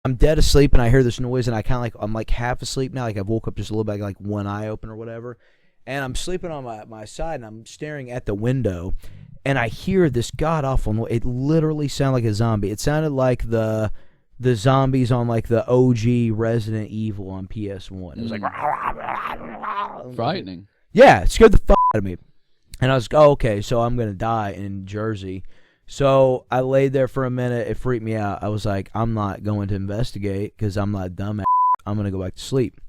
I'm dead asleep and I hear this noise and I kind of like I'm like half asleep now, like I woke up just a little bit, like one eye open or whatever, and I'm sleeping on my side and I'm staring at the window, and I hear this god awful noise. It literally sounded like a zombie. It sounded like the zombies on like the OG Resident Evil on PS1. It was like frightening. Yeah, it scared the fuck out of me, and I was like, oh, okay, so I'm gonna die in Jersey. So I laid there for a minute. It freaked me out. I was like, I'm not going to investigate because I'm not dumb. I'm going to go back to sleep.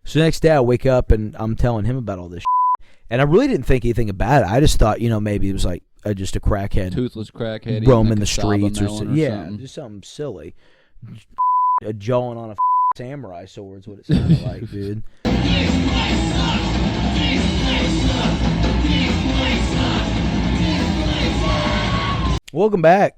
So the next day I wake up and I'm telling him about all this shit. And I really didn't think anything about it. I just thought, maybe it was like just a crackhead. Toothless crackhead. Roaming the streets. Or something. Just something silly. A jawing on a samurai sword is what it sounded like, dude. Welcome back.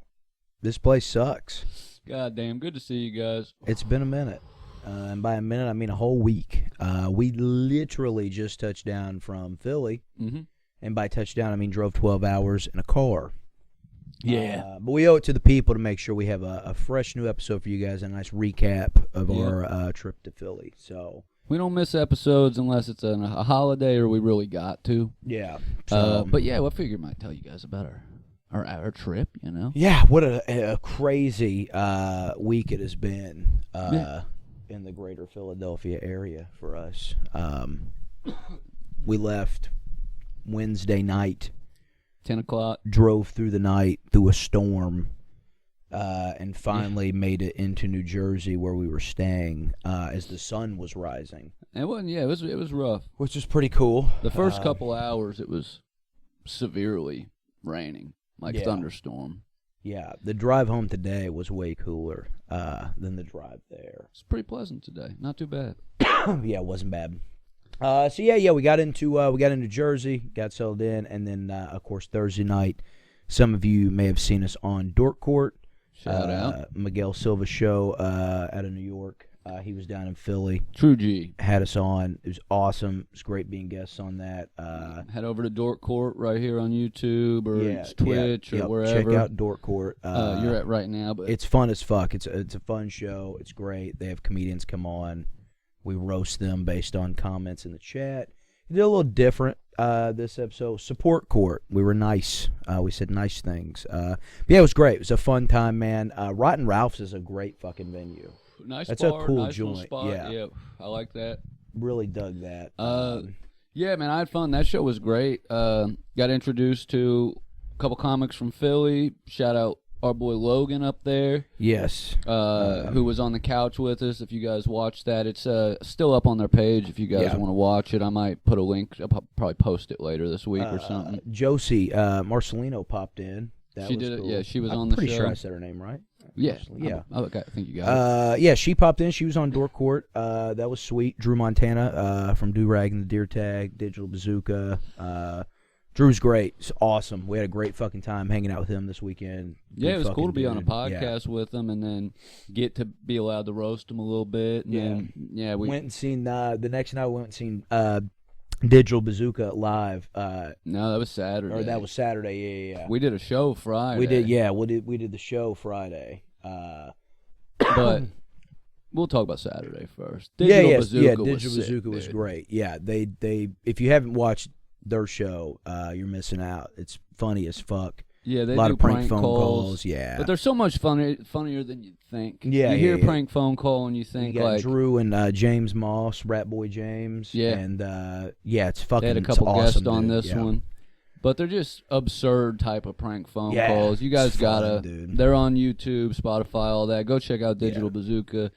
This place sucks. God damn, good to see you guys. It's been a minute. And by a minute, I mean a whole week. We literally just touched down from Philly. Mm-hmm. And by touchdown, I mean drove 12 hours in a car. Yeah. But we owe it to the people to make sure we have a fresh new episode for you guys, and a nice recap of our trip to Philly. So we don't miss episodes unless it's a holiday or we really got to. Yeah. But yeah, I figured I might tell you guys about our trip, Yeah, what a crazy week it has been in the greater Philadelphia area for us. We left Wednesday night. 10 o'clock. Drove through the night through a storm and finally made it into New Jersey where we were staying as the sun was rising. It was rough. Which was pretty cool. The first couple hours, it was severely raining. Thunderstorm. Yeah, the drive home today was way cooler than the drive there. It's pretty pleasant today. Not too bad. Yeah, it wasn't bad. We got into Jersey, got settled in, and then of course Thursday night, some of you may have seen us on Dork Court. Shout out Miguel Silva's show out of New York. He was down in Philly. True G. Had us on. It was awesome. It was great being guests on that. Head over to Dork Court right here on YouTube or Twitch or wherever. Check out Dork Court. You're at right now. But it's fun as fuck. It's a fun show. It's great. They have comedians come on. We roast them based on comments in the chat. We did a little different this episode. Support Court. We were nice. We said nice things. But yeah, it was great. It was a fun time, man. Rotten Ralph's is a great fucking venue. That's bar, a cool nice joint. Spot. Yeah, I like that. Really dug that. Yeah, man, I had fun. That show was great. Got introduced to a couple comics from Philly. Shout out our boy Logan up there. Yes. Who was on the couch with us. If you guys watched that, it's still up on their page. If you guys want to watch it, I might put a link. I'll probably post it later this week or something. Josie Marcelino popped in. She did cool. it. Yeah, she was on the show. I'm pretty sure I said her name right. Yeah. Yeah. I think you got it. Yeah, she popped in. She was on Dork Court. That was sweet. Drew Montana from Do Rag and the Deer Tag, Digital Bazooka. Drew's great. It's awesome. We had a great fucking time hanging out with him this weekend. Yeah, it was cool to be on a podcast with him and then get to be allowed to roast him a little bit. And we went and seen the next night. We went and seen Digital Bazooka live. No, that was Saturday. Or that was Saturday. Yeah. We did a show Friday. We did. Yeah, we did the show Friday. But we'll talk about Saturday first. Digital Bazooka Digital Bazooka was great. Yeah, they if you haven't watched their show, you're missing out. It's funny as fuck. Yeah, they a lot do of prank phone calls. Yeah, but they're so much funnier than you'd think. Yeah, you hear a prank phone call and you think you got like Drew and James Moss, Rat Boy James. Yeah, and it's fucking. They had a couple awesome, guests on this one, but they're just absurd type of prank phone calls. You guys gotta. They're on YouTube, Spotify, all that. Go check out Digital Bazooka.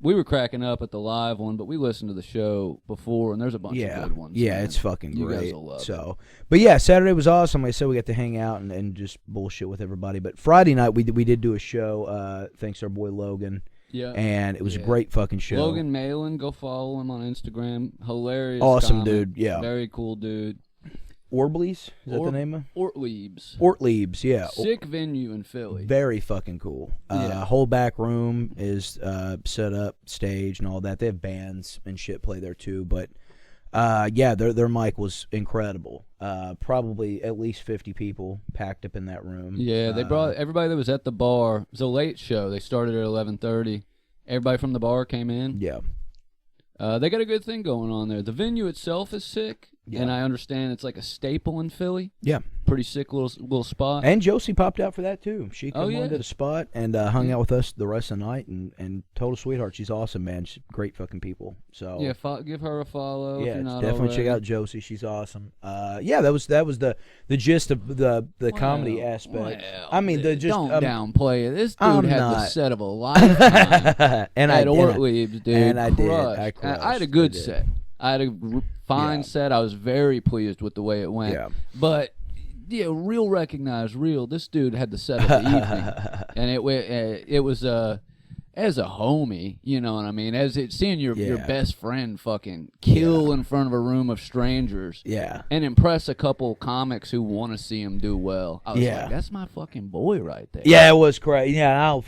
We were cracking up at the live one, but we listened to the show before, and there's a bunch of good ones. Yeah, man. it's fucking great. You guys will love it. But yeah, Saturday was awesome. Like I said, we got to hang out and just bullshit with everybody. But Friday night, we did do a show, thanks to our boy Logan. Yeah. And it was a great fucking show. Logan Malin, go follow him on Instagram. Hilarious. Awesome comic. dude, yeah. Very cool dude. Orblies? Is that the name of? Ortlieb's, yeah. Sick venue in Philly. Very fucking cool. Whole back room is set up, stage and all that. They have bands and shit play there too. But their mic was incredible. Probably at least 50 people packed up in that room. Yeah, they brought everybody that was at the bar. It was a late show. They started at 11:30. Everybody from the bar came in. Yeah. They got a good thing going on there. The venue itself is sick, and I understand it's like a staple in Philly. Yeah. Pretty sick little spot. And Josie popped out for that, too. She came yeah. on to the spot and hung out with us the rest of the night, and total sweetheart. She's awesome, man. She's great fucking people. So yeah, give her a follow. Yeah, if you're not definitely already. check out Josie. She's awesome. Yeah, that was the gist of the comedy aspect. I mean, don't downplay it. This dude had the set of a lifetime and at Ortlieb, dude. And I did. I had a good set. I had a fine set. I was very pleased with the way it went. Yeah. But yeah, real recognized real. This dude had the set of the evening, and it was as a homie, you know what I mean? Seeing your best friend fucking kill in front of a room of strangers, and impress a couple comics who want to see him do well. I was like, that's my fucking boy right there. Yeah, it was crazy. Yeah, I'll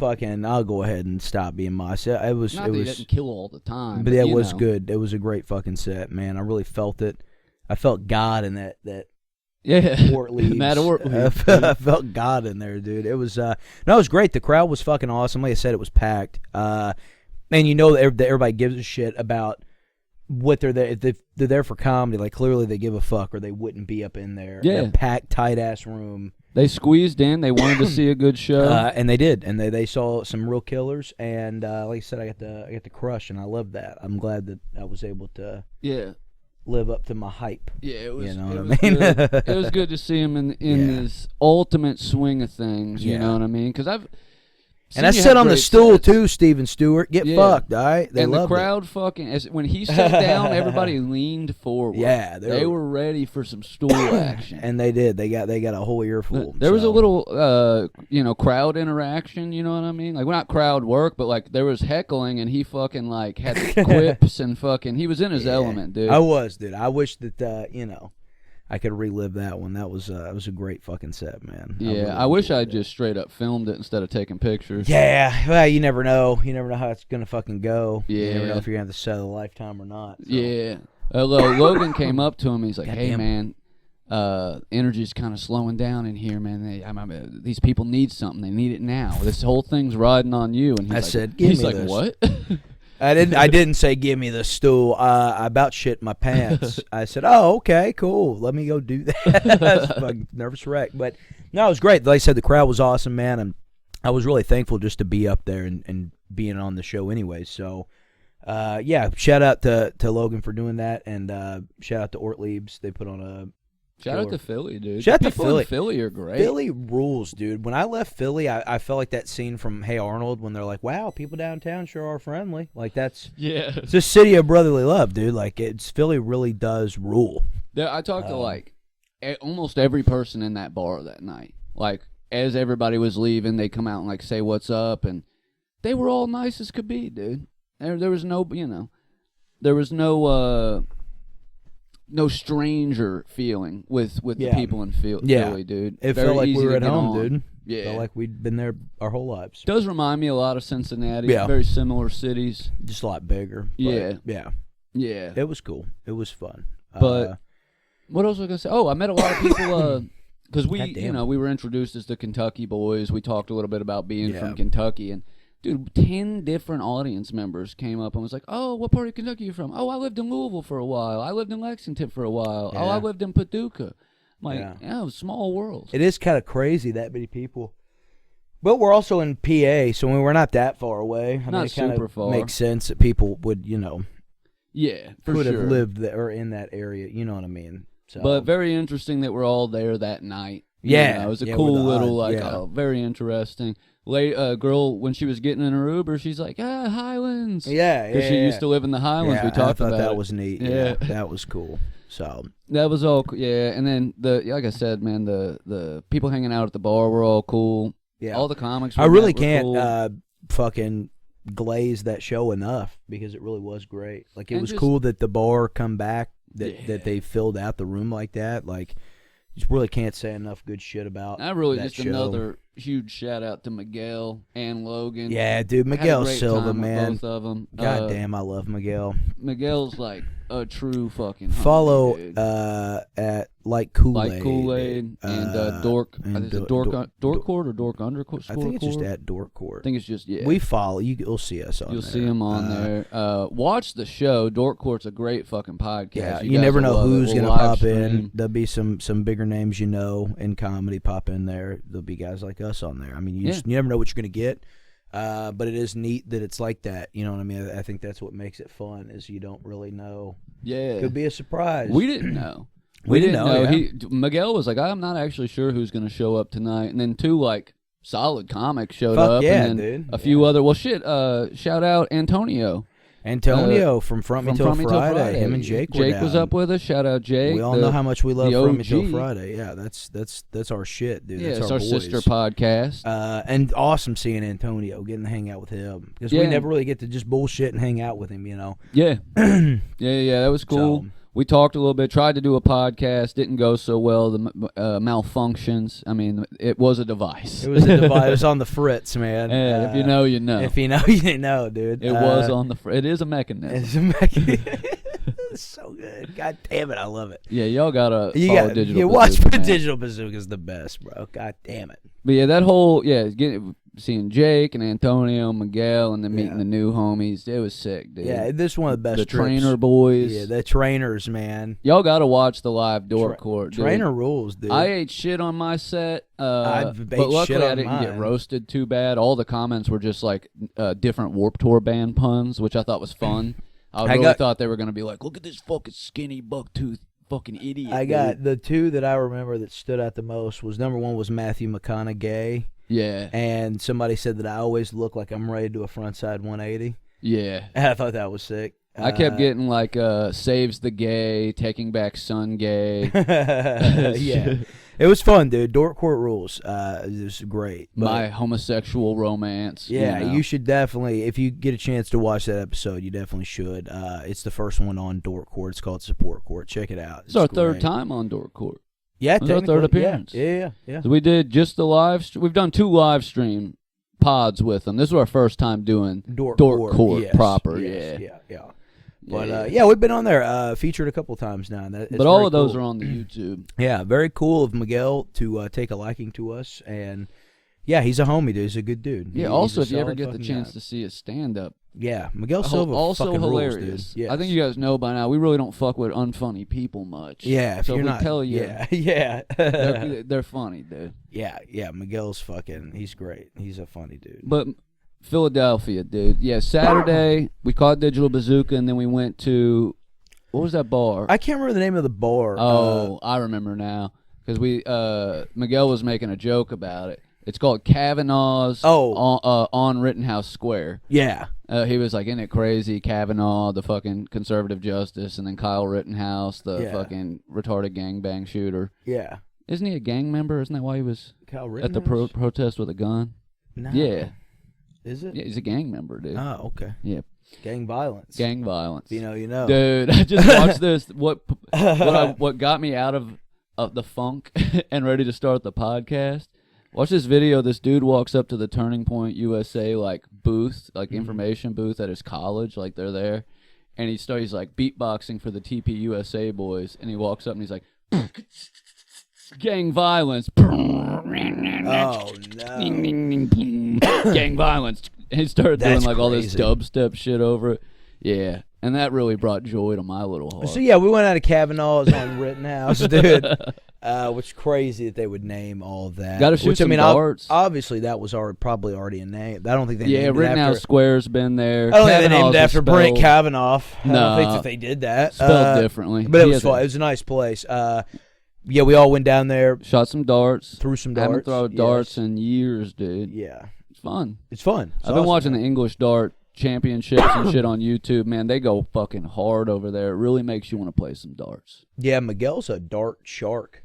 go ahead and stop being myself. It was. Not that he doesn't kill all the time, but it was good. It was a great fucking set, man. I really felt it. I felt God in that. Ortlieb. I felt God in there, dude. It was it was great. The crowd was fucking awesome. Like I said, it was packed. And you know that everybody gives a shit about what they're there. If they're there for comedy, like clearly they give a fuck, or they wouldn't be up in there. Yeah, in a packed, tight ass room. They squeezed in. They wanted to see a good show, and they did. And they saw some real killers. And like I said, I got the crush, and I love that. I'm glad that I was able to. Yeah. Live up to my hype. Yeah, it was. You know what I mean? It was good to see him in this ultimate swing of things. You know what I mean? Because and I sat on the stool too, Steven Stewart. Get fucked, all right? And the crowd when he sat down, everybody leaned forward. Yeah, they were ready for some stool action. And they did. They got a whole earful. There was a little, crowd interaction. You know what I mean? Like, well, not crowd work, but like there was heckling, and he fucking like had quips and fucking. He was in his element, dude. I was, dude. I wish that I could relive that one. That was a great fucking set, man. Yeah, I wish I just straight up filmed it instead of taking pictures. Yeah, well, you never know. You never know how it's gonna fucking go. Yeah, you never know if you're gonna have the set of a lifetime or not. So. Yeah. Logan came up to him. He's like, "Hey, man, energy's kind of slowing down in here, man. These people need something. They need it now. This whole thing's riding on you." And I said, "Give me this." He's like, "What?" I didn't say give me the stool. I about shit my pants. I said, "Oh, okay, cool. Let me go do that." I was fucking nervous wreck, but no, it was great. Like I said, the crowd was awesome, man, and I was really thankful just to be up there and being on the show anyway. So, shout out to Logan for doing that, and shout out to Ortlieb's. They put on a Shout out to Philly, dude. Shout out to People Philly. in Philly are great. Philly rules, dude. When I left Philly, I felt like that scene from Hey Arnold when they're like, "Wow, people downtown sure are friendly." Like it's a city of brotherly love, dude. Like Philly really does rule. I talked to like almost every person in that bar that night. Like as everybody was leaving, they come out and like say what's up, and they were all nice as could be, dude. There was no, there was no stranger feeling with the people in Philly, dude. It felt like we were at home, dude. Yeah. It felt like we'd been there our whole lives. Does remind me a lot of Cincinnati. Yeah. Very similar cities. Just a lot bigger. Yeah. Yeah. It was cool. It was fun. But what else was I going to say? Oh, I met a lot of people because we were introduced as the Kentucky boys. We talked a little bit about being from Kentucky, and dude, 10 different audience members came up and was like, "Oh, what part of Kentucky are you from?" "Oh, I lived in Louisville for a while. I lived in Lexington for a while. Yeah. Oh, I lived in Paducah." I'm like, it was a small world. It is kind of crazy that many people. But we're also in PA, so we're not that far away. I mean, it super far. Makes sense that people would, could have lived there or in that area. You know what I mean? So. But very interesting that we're all there that night. Yeah. It was a cool little, very interesting. Girl, when she was getting in her Uber, she's like, Highlands. Yeah, because she used to live in the Highlands. Yeah, we talked about that was neat. Yeah, that was cool. So that was all. Yeah, and then like I said, man, the people hanging out at the bar were all cool. Yeah, all the comics. I really can't cool. Fucking glaze that show enough because it really was great. Like it was cool that the bar come back that they filled out the room like that. Like. Just really can't say enough good shit about that show. Another huge shout out to Miguel and Logan. Yeah, dude, Miguel Silva, man. Both of them. God damn, I love Miguel. Miguel's like a true fucking homie, Follow dude. At Like Kool-Aid. Like Kool-Aid and Dork. Is it Dork Court or Dork Undercourt? I think it's just at Dork Court. I think it's just, yeah. We follow. You'll see us on You'll there. see him on there. Watch the show. Dork Court's a great fucking podcast. Yeah, you you never know who's going to pop in. stream. There'll be some bigger names in comedy pop in there. There'll be guys like us on there. I mean, you never know what you're going to get. But it is neat that it's like that. You know what I mean? I think that's what makes it fun is you don't really know. Yeah. Could be a surprise. We didn't know. We didn't know. Yeah. Miguel was like, I'm not actually sure who's going to show up tonight. And then 2 like solid comics showed Fuck up. yeah, and then dude. a few other. Well, shit. Shout out Antonio. From Me Till Friday. Him and Jake were down. Was up with us. Shout out Jake. We all know how much we love From Me Till OG. Friday. Yeah, that's our shit, dude. Yeah, that's it's our our boys. sister podcast. And awesome seeing Antonio, getting to hang out with him because we never really get to just bullshit and hang out with him, you know. Yeah, yeah, that was cool. So, we talked a little bit, tried to do a podcast, didn't go so well. The malfunctions. I mean, it was a device. It was a device. It was on the fritz, man. Yeah, if you know, you know. If you know, you know, dude. It was on the It is a mechanism. It's a mechanism. It's so good. God damn it, I love it. Yeah, y'all gotta follow Digital watch Bazooka, man. Digital Bazooka is the best, bro. God damn it. But yeah, that whole seeing Jake and Antonio, Miguel, and then meeting the new homies, it was sick, dude. Yeah, this is one of the best The trips. trainer boys. Yeah, the trainers, man. Y'all gotta watch the live Dork Court, dude. Trainer rules, dude. I ate shit on my set, but ate luckily shit on I didn't get mine. roasted too bad. All the comments were just like different Warped Tour band puns, which I thought was fun. I really thought they were gonna be like, look at this fucking skinny bucktooth fucking idiot. I got the 2 that I remember that stood out the most was number 1 was Matthew McConaughey. Yeah. And somebody said that I always look like I'm ready to do a frontside 180. Yeah. And I thought that was sick. I kept getting like saves the gay, taking back son gay. Yeah. It was fun, dude. Dork Court rules. It was great. But My homosexual romance. yeah, you know. you should definitely, if you get a chance to watch that episode, you definitely should. It's the first one on Dork Court. It's called Support Court. Check it out. It's our great. 3rd time on Dork Court. Yeah, It was our 3rd appearance. Yeah. So we did just the we've done 2 live stream pods with them. This is our first time doing Dork Court yes, proper. yes, yeah. But yeah. we've been on there, featured a couple times now. But all of those are on the YouTube. Yeah, very cool of Miguel to take a liking to us, and yeah, he's a homie, dude. He's a good dude. Yeah. Also, if you ever get the chance to see his stand up, yeah, Miguel Silva also fucking hilarious. Rules, dude. Yes. I think you guys know by now we really don't fuck with unfunny people much. Yeah, if so you're we not, tell you, yeah, they're funny, dude. yeah. Miguel's fucking. He's great. He's a funny dude. But Philadelphia, dude. Yeah, Saturday we caught Digital Bazooka, and then we went to what was that bar? I can't remember the name of the bar. Oh, I remember now because Miguel was making a joke about it. It's called Kavanaugh's on Rittenhouse Square. Yeah. He was like, isn't it crazy? Kavanaugh, the fucking conservative justice, and then Kyle Rittenhouse, the fucking retarded gangbang shooter. Yeah. Isn't he a gang member? Isn't that why he was Kyle at the Rittenhouse? protest with a gun? No. Yeah. Is it? Yeah, he's a gang member, dude. Oh, okay. Yeah. Gang violence. Gang violence. If you know, you know. Dude, I just watched this. What got me out of the funk and ready to start the podcast. Watch this video. This dude walks up to the Turning Point USA booth, information booth at his college, like they're there, and he's like beatboxing for the TPUSA boys, and he walks up and he's like, gang violence. Oh no. Gang violence. And he started doing all this crazy. dubstep shit over it. Yeah. And that really brought joy to my little heart. So yeah, we went out of Kavanaugh's on Rittenhouse, dude. Which is crazy that they would name all of that. Got to shoot some darts. Obviously, that was probably already a name. I don't think they named it Rittenhouse after. Square's been there. I don't think they named it Kavanaugh's after Brent Kavanaugh. I No. don't think that they did that. Spelled differently. But it was fun. It was a nice place. Yeah, we all went down there. Shot some darts. Threw some I haven't darts. thrown darts in years, dude. Yeah. It's fun. It's fun. I've been watching the English dart championships and shit on YouTube. Man, they go fucking hard over there. It really makes you want to play some darts. Yeah, Miguel's a dart shark.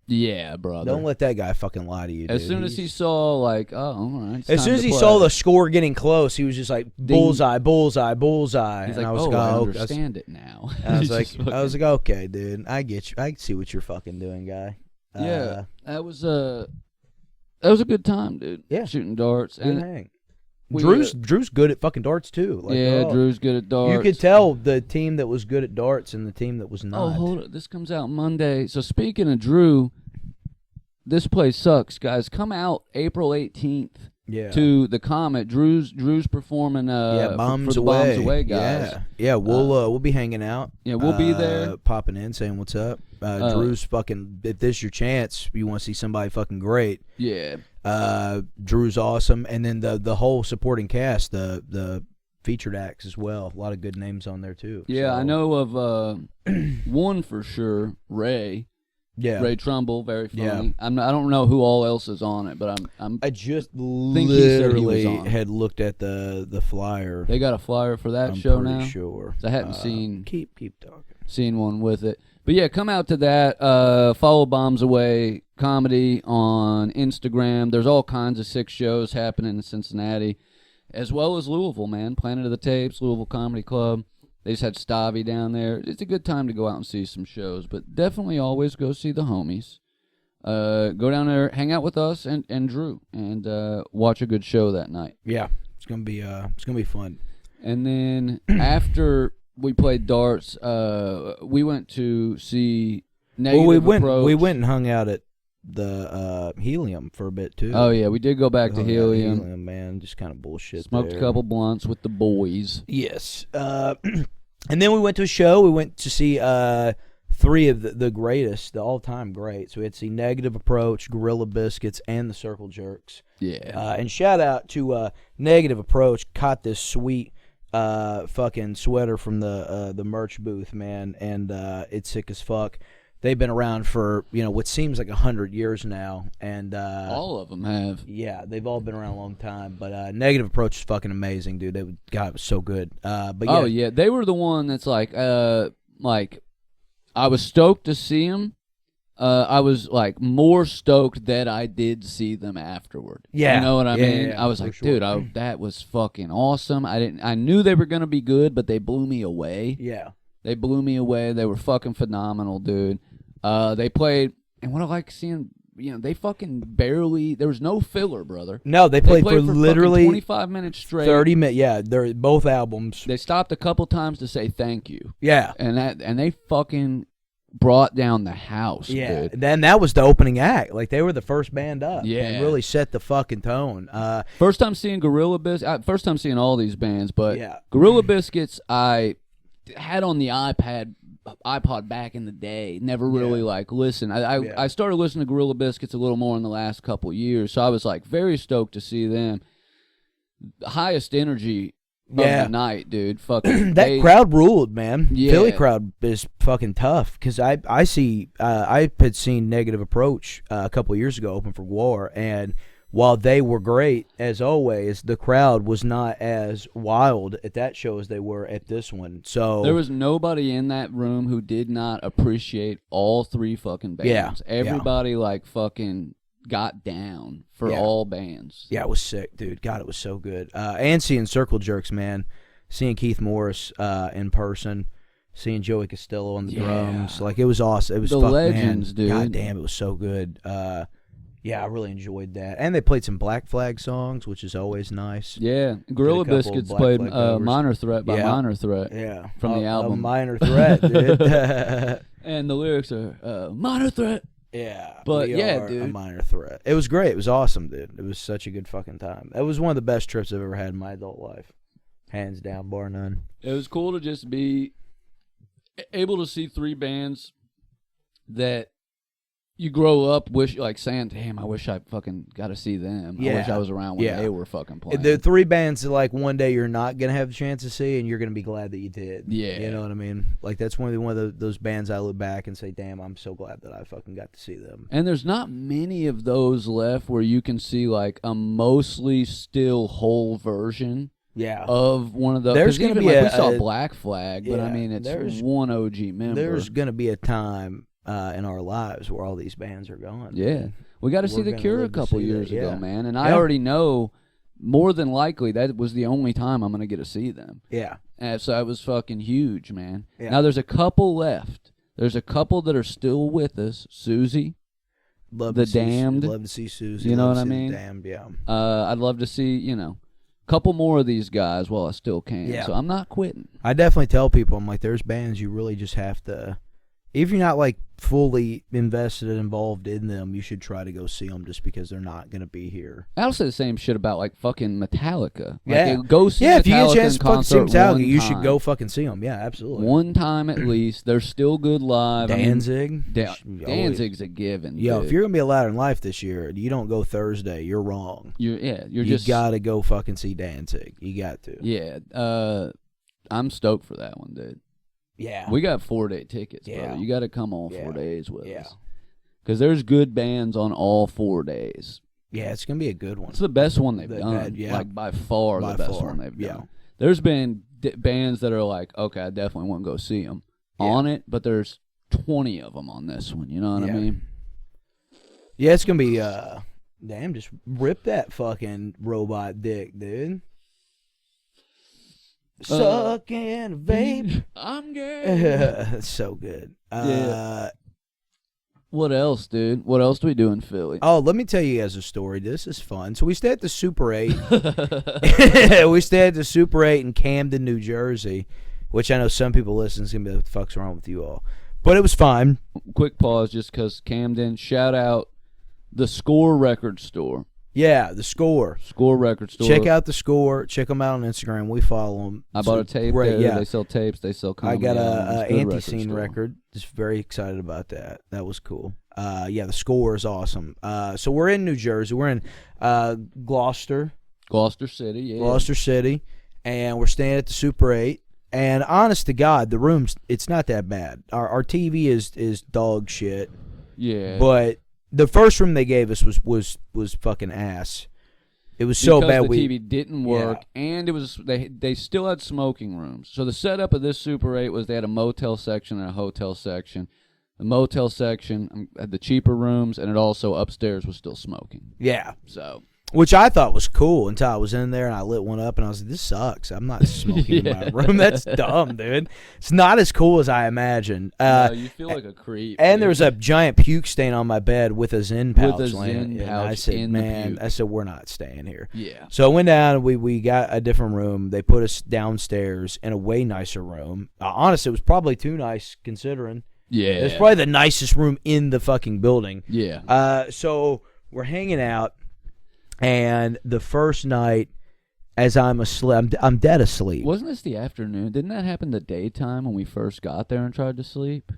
Yeah, brother. Don't let that guy fucking lie to you, As dude. soon as he saw, all right. As soon as he saw the score getting close, he was just like, bullseye, bullseye, bullseye. He's and like, I was I understand it now. I was like, okay, dude, I get you. I see what you're fucking doing, guy. Yeah, that was a good time, dude. Yeah. Shooting darts. Good And hang. Drew's good at fucking darts too. Like, Drew's good at darts. You could tell the team that was good at darts and the team that was not. Oh, hold it. This comes out Monday. So speaking of Drew, this place sucks, guys. Come out April 18th. Yeah. To the Comet. Drew's performing Bombs for the Away. Bombs Away guys. Yeah, we'll be hanging out. Yeah, we'll be there. Popping in, saying what's up. Drew's fucking, if this is your chance, you want to see somebody fucking great. Yeah. Drew's awesome. And then the whole supporting cast, the featured acts as well. A lot of good names on there too. Yeah, so. I know of one for sure, Ray. Yeah, Ray Trumbull, very funny. Yeah. I don't know who all else is on it, but I just think he said he was on. had looked at the flyer. They got a flyer for that I'm show pretty now. Sure. So I haven't seen. Keep talking. Seen one with it, but yeah, come out to that. Follow Bombs Away Comedy on Instagram. There's all kinds of sick shows happening in Cincinnati, as well as Louisville. Man, Planet of the Tapes, Louisville Comedy Club. They just had Stavi down there. It's a good time to go out and see some shows, but definitely always go see the homies. Go down there, hang out with us and Drew, and watch a good show that night. Yeah, it's gonna be fun. And then after we played darts, we went to see Negative Approach. We went and hung out at the Helium for a bit too. Oh yeah, we did go back to Helium. Man, just kind of bullshit. Smoked a couple blunts with the boys. Yes. And then we went to a show. We went to see three of the greatest, the all-time greats. We had to see Negative Approach, Gorilla Biscuits, and the Circle Jerks. Yeah. And shout out to Negative Approach. Caught this sweet fucking sweater from the merch booth, man, and it's sick as fuck. They've been around for, what seems like 100 years now, and all of them have. Yeah, they've all been around a long time. But Negative Approach is fucking amazing, dude. God, it was so good. But yeah. Oh yeah, they were the one that's like I was stoked to see them. I was like more stoked that I did see them afterward. Yeah, you know what I mean. Yeah, I was like, dude, that was fucking awesome. I knew they were gonna be good, but they blew me away. Yeah, they blew me away. They were fucking phenomenal, dude. They played, and what I like seeing, they fucking barely. There was no filler, brother. No, they played for literally 25 minutes straight. 30 minutes. Yeah, they're both albums. They stopped a couple times to say thank you. Yeah, and they fucking brought down the house. Yeah, dude. Then that was the opening act. Like they were the first band up. Yeah, and really set the fucking tone. First time seeing Gorilla Biscuits. First time seeing all these bands, but yeah. Gorilla Biscuits I had on the iPod back in the day. Never really listened. I started listening to Gorilla Biscuits a little more in the last couple years, so I was like very stoked to see them. The highest energy of the night, dude. Fucking that crowd ruled, man. Yeah. Philly crowd is fucking tough because I had seen Negative Approach a couple years ago open for War, and while they were great as always, the crowd was not as wild at that show as they were at this one. So there was nobody in that room who did not appreciate all three fucking bands. Yeah. Everybody like fucking got down for all bands. Yeah, it was sick, dude. God, it was so good. And seeing Circle Jerks, man. Seeing Keith Morris in person. Seeing Joey Costello on the drums. Like, it was awesome. It was the legends, dude. God damn, it was so good. Yeah, I really enjoyed that. And they played some Black Flag songs, which is always nice. Yeah. Gorilla Biscuits played Minor Threat by Minor Threat. Yeah. From the album. Minor Threat, dude. And the lyrics are, Minor Threat. Yeah. But dude. A minor threat. It was great. It was awesome, dude. It was such a good fucking time. It was one of the best trips I've ever had in my adult life. Hands down, bar none. It was cool to just be able to see three bands that you grow up saying, damn, I wish I fucking got to see them. I wish I was around when they were fucking playing. The three bands that like one day you're not going to have the chance to see and you're going to be glad that you did. Yeah. You know what I mean? Like that's one of those bands I look back and say, damn, I'm so glad that I fucking got to see them. And there's not many of those left where you can see like a mostly still whole version. Yeah, of one of those. There's going to be we saw Black Flag, but I mean it's one OG member. There's going to be a time in our lives where all these bands are gone. Yeah, we got to see The Cure a couple years ago, man, and I already know more than likely that was the only time I'm going to get to see them. Yeah, and so it was fucking huge, man. Yeah. Now there's a couple left. There's a couple that are still with us. Susie. Damned. Love to see Susie. You know what I mean? The Damned, yeah. I'd love to see, couple more of these guys while I still can. Yeah. So I'm not quitting. I definitely tell people, I'm like, there's bands you really just have to, if you're not like fully invested and involved in them, you should try to go see them just because they're not going to be here. I also say the same shit about like fucking Metallica. Yeah. Like, go see Yeah, Metallica if you get a chance in to fucking see concert Metallica, one you time. should go fucking see them. Yeah, absolutely. One time at least. They're still good live. Danzig? Danzig's a given. Yo, dude. if you're going to be allowed in life this year, you don't go Thursday, you're wrong. You got to go fucking see Danzig. You got to. Yeah. I'm stoked for that one, dude. Yeah. We got 4-day tickets, Yeah. brother. You got to come on 4 days with Yeah. us. Because there's good bands on all 4 days. Yeah, it's going to be a good one. It's the best one they've done. had, yeah. Like, by far the best one they've yeah. done. There's been bands that are like, okay, I definitely want to go see them on it, but there's 20 of them on this one. You know what I mean? Yeah, it's going to be, damn, just rip that fucking robot dick, dude. Sucking a vape. I'm gay. That's so good. Yeah. What else, dude? What else do we do in Philly? Oh, let me tell you guys a story. This is fun. So we stayed at the Super 8. We stayed at the Super 8 in Camden, New Jersey, which I know some people listening is going to be like, what the fuck's wrong with you all? But it was fine. Quick pause just because Camden, shout out the Score Record Store. Yeah, the Score. Score Record Store. Check out the Score. Check them out on Instagram. We follow them. I bought a tape there. Yeah. They sell tapes. They sell comedy. I got a anti-scene record. Just very excited about that. That was cool. Yeah, the Score is awesome. So we're in New Jersey. We're in Gloucester City. Yeah. Gloucester City. And we're staying at the Super 8. And honest to God, the room's, it's not that bad. Our TV is dog shit. Yeah. But the first room they gave us was fucking ass. It was so bad. The TV didn't work, and it was they still had smoking rooms. So the setup of this Super 8 was they had a motel section and a hotel section. The motel section had the cheaper rooms, and it also upstairs was still smoking. Yeah. So, which I thought was cool until I was in there and I lit one up and I was like, this sucks. I'm not smoking in my room. That's dumb, dude. It's not as cool as I imagined. You feel like a creep. And dude. there was a giant puke stain on my bed with a Zen pouch. With a Zen pouch. And I said, in man, the puke. I said, we're not staying here. Yeah. So I went down. We got a different room. They put us downstairs in a way nicer room. Honestly, it was probably too nice considering. Yeah. It's probably the nicest room in the fucking building. Yeah. So we're hanging out. And the first night, as I'm asleep, I'm dead asleep. Wasn't this the afternoon? Didn't that happen the daytime when we first got there and tried to sleep?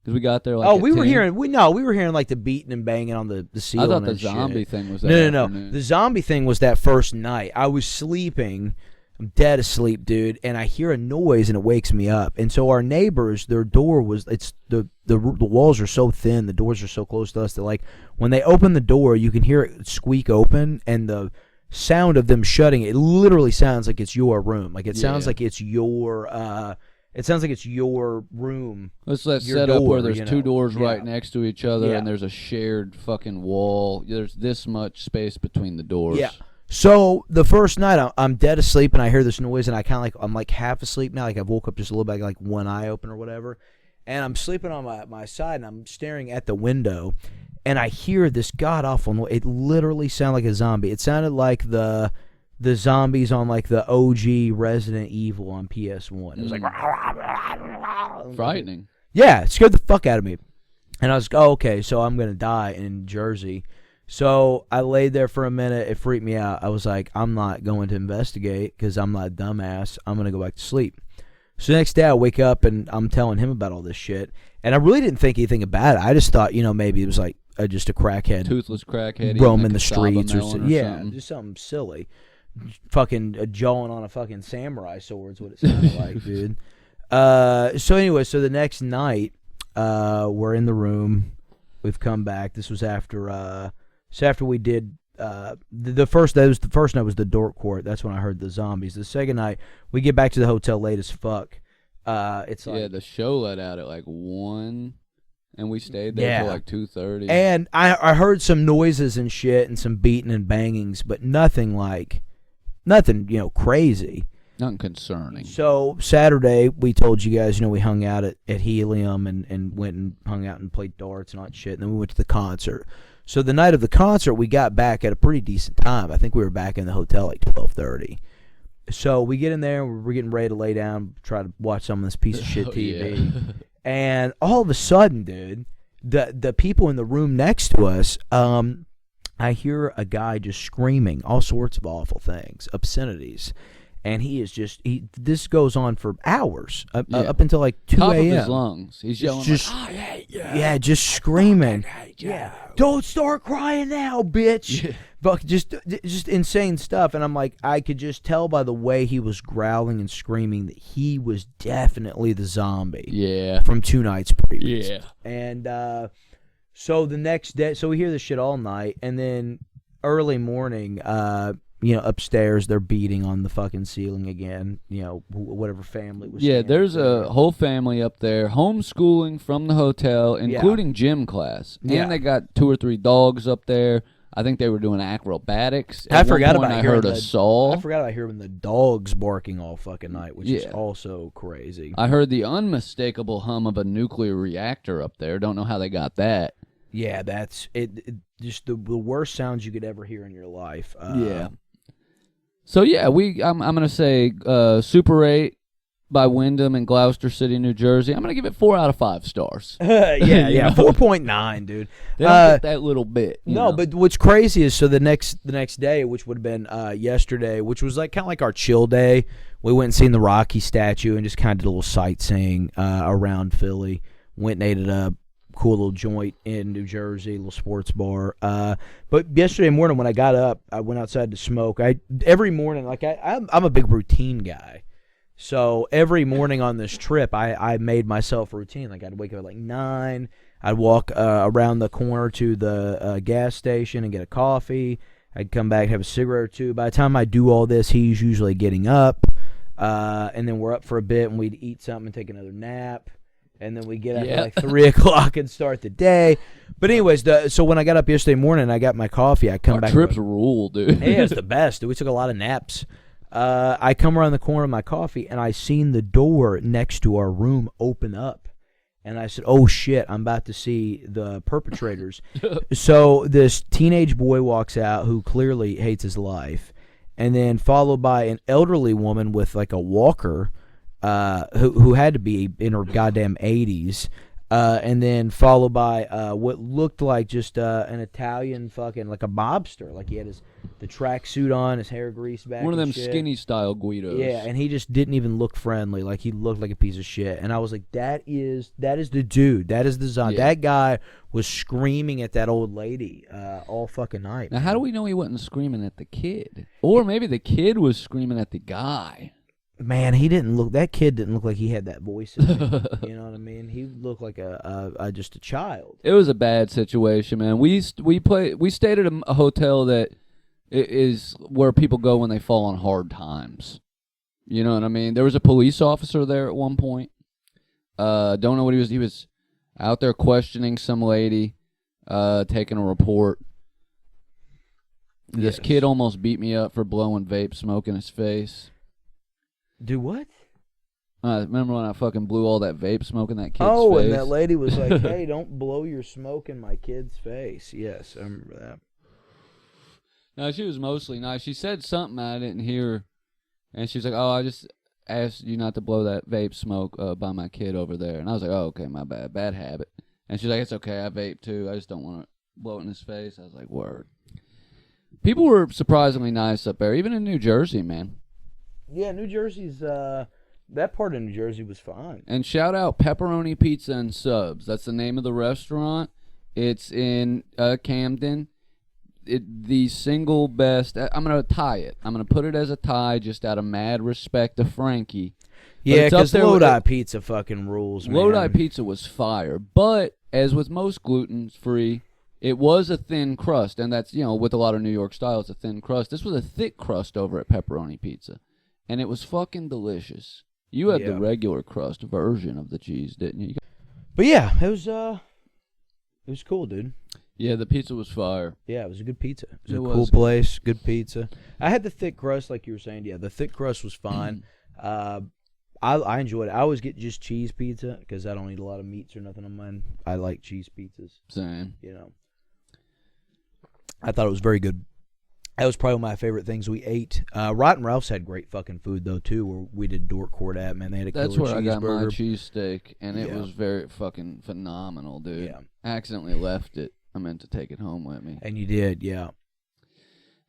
Because we got there like we were 10? hearing like the beating and banging on the ceiling. I thought the and zombie shit. thing was that No. afternoon. The zombie thing was that first night. I was sleeping. I'm dead asleep, dude, and I hear a noise and it wakes me up. And so our neighbors, their door was the walls are so thin, the doors are so close to us that like when they open the door, you can hear it squeak open, and the sound of them shutting it literally sounds like it's your room. Like it sounds like it's your room. Let's set up where there's two doors right next to each other, and there's a shared fucking wall. There's this much space between the doors. Yeah. So the first night, I'm dead asleep, and I hear this noise, and I'm like half asleep now. Like I woke up just a little bit, like one eye open or whatever, and I'm sleeping on my side, and I'm staring at the window, and I hear this god awful noise. It literally sounded like a zombie. It sounded like the zombies on like the OG Resident Evil on PS1. It was like frightening. Yeah, it scared the fuck out of me, and I was like, oh, okay, so I'm gonna die in Jersey. So I laid there for a minute. It freaked me out. I was like, I'm not going to investigate because I'm not a dumbass. I'm going to go back to sleep. So the next day I wake up and I'm telling him about all this shit. And I really didn't think anything about it. I just thought, maybe it was like just a crackhead. Toothless crackhead. Roaming the streets or something. Yeah, just something silly. Fucking jawing on a fucking samurai sword is what it sounded like, dude. So anyway, so the next night we're in the room. We've come back. This was after... So after we did the first night was the Dork Court. That's when I heard the zombies. The second night we get back to the hotel late as fuck. It's like the show let out at like 1, and we stayed there till like 2:30. And I heard some noises and shit and some beating and bangings, but nothing crazy. Nothing concerning. So Saturday we told you guys we hung out at Helium and went and hung out and played darts and all that shit. And then we went to the concert. So the night of the concert, we got back at a pretty decent time. I think we were back in the hotel like 12:30. So we get in there, we're getting ready to lay down, try to watch some of this piece of shit TV. Yeah. And all of a sudden, dude, the people in the room next to us, I hear a guy just screaming all sorts of awful things, obscenities. And he is just, this goes on for hours, up until like 2 a.m. Top of his lungs. He's yelling just, like, I hate you. Yeah, just screaming. Yeah. Don't start crying now, bitch. Yeah. But just insane stuff. And I'm like, I could just tell by the way he was growling and screaming that he was definitely the zombie from 2 nights previous. Yeah. And so the next day, so we hear this shit all night. And then early morning, upstairs they're beating on the fucking ceiling again. Whatever family was. Yeah, there's a whole family up there homeschooling from the hotel, including gym class, and they got 2 or 3 dogs up there. I think they were doing acrobatics. I forgot about. I heard a saw. I forgot about hearing the dogs barking all fucking night, which is also crazy. I heard the unmistakable hum of a nuclear reactor up there. Don't know how they got that. Yeah, that's it. Just the worst sounds you could ever hear in your life. So yeah, I'm gonna say Super 8 by Wyndham in Gloucester City, New Jersey. I'm gonna give it 4 out of 5 stars. yeah, 4.9, dude. They don't get that little bit. No, but what's crazy is so the next day, which would have been yesterday, which was like kind of like our chill day. We went and seen the Rocky statue and just kind of did a little sightseeing around Philly. Went and ate at a cool little joint in New Jersey, a little sports bar. But yesterday morning when I got up, I went outside to smoke. Every morning, like I'm a big routine guy. So every morning on this trip, I made myself a routine. Like I'd wake up at like 9. I'd walk around the corner to the gas station and get a coffee. I'd come back, have a cigarette or two. By the time I do all this, he's usually getting up. And then we're up for a bit and we'd eat something and take another nap. And then we get up at like 3 o'clock and start the day. But anyways, so when I got up yesterday morning, I got my coffee. I come back. Our trips rule, dude. Yeah, it's the best. Dude. We took a lot of naps. I come around the corner of my coffee, and I seen the door next to our room open up. And I said, oh, shit, I'm about to see the perpetrators. So this teenage boy walks out who clearly hates his life, and then followed by an elderly woman with like a walker who had to be in her goddamn 80s. And then followed by what looked like just an Italian fucking, like a mobster. Like he had the tracksuit on, his hair greased back. One of them shit. skinny style Guidos. Yeah, and he just didn't even look friendly. Like he looked like a piece of shit. And I was like, that is the dude. That is the zombie. Yeah. That guy was screaming at that old lady all fucking night. Now, how do we know he wasn't screaming at the kid? Or maybe the kid was screaming at the guy. Man, that kid didn't look like he had that voice in him. You know what I mean? He looked like just a child. It was a bad situation, man. We stayed at a hotel that is where people go when they fall on hard times. You know what I mean? There was a police officer there at one point. Don't know what he was. He was out there questioning some lady, taking a report. This kid almost beat me up for blowing vape smoke in his face. Do what? Remember when I fucking blew all that vape smoke in that kid's face? Oh, and that lady was like, hey, don't blow your smoke in my kid's face. Yes, I remember that. No, she was mostly nice. She said something I didn't hear, and she was like, oh, I just asked you not to blow that vape smoke by my kid over there. And I was like, oh, okay, my bad. Bad habit. And she's like, it's okay, I vape too. I just don't want to blow it in his face. I was like, word. People were surprisingly nice up there, even in New Jersey, man. Yeah, New Jersey's, that part of New Jersey was fine. And shout out Pepperoni Pizza and Subs. That's the name of the restaurant. It's in Camden. The single best, I'm going to tie it. I'm going to put it as a tie just out of mad respect to Frankie. Yeah, because Lodi Pizza fucking rules, man. Lodi Pizza was fire. But, as with most gluten-free, it was a thin crust. And that's, with a lot of New York style, it's a thin crust. This was a thick crust over at Pepperoni Pizza. And it was fucking delicious. You had the regular crust version of the cheese, didn't you? But yeah, it was cool, dude. Yeah, the pizza was fire. Yeah, it was a good pizza. It was a cool place, good pizza. I had the thick crust, like you were saying. Yeah, the thick crust was fine. I enjoyed it. I always get just cheese pizza because I don't eat a lot of meats or nothing on mine. I like cheese pizzas. Same. I thought it was very good. That was probably one of my favorite things we ate. Rotten Ralph's had great fucking food, though, too, where we did Dork Court at, man. They had a killer cheeseburger. That's where I got my cheesesteak, and it was very fucking phenomenal, dude. Yeah. I accidentally left it. I meant to take it home with me. And you did, yeah.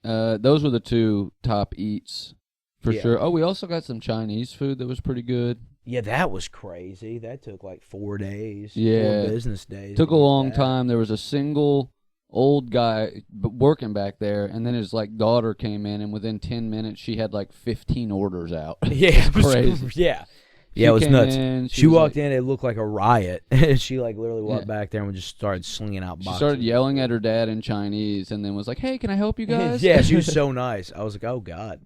Those were the two top eats, for sure. Oh, we also got some Chinese food that was pretty good. Yeah, that was crazy. That took like 4 days. Yeah. 4 business days. Took a long time. There was a single old guy working back there, and then his like daughter came in, and within 10 minutes she had like 15 orders out. Yeah, it was crazy. Yeah, it was nuts. She walked in, it looked like a riot. She like literally walked back there and just started slinging out boxes. She started yelling at her dad in Chinese, and then was like, "Hey, can I help you guys?" Yeah, she was so nice. I was like, "Oh God,"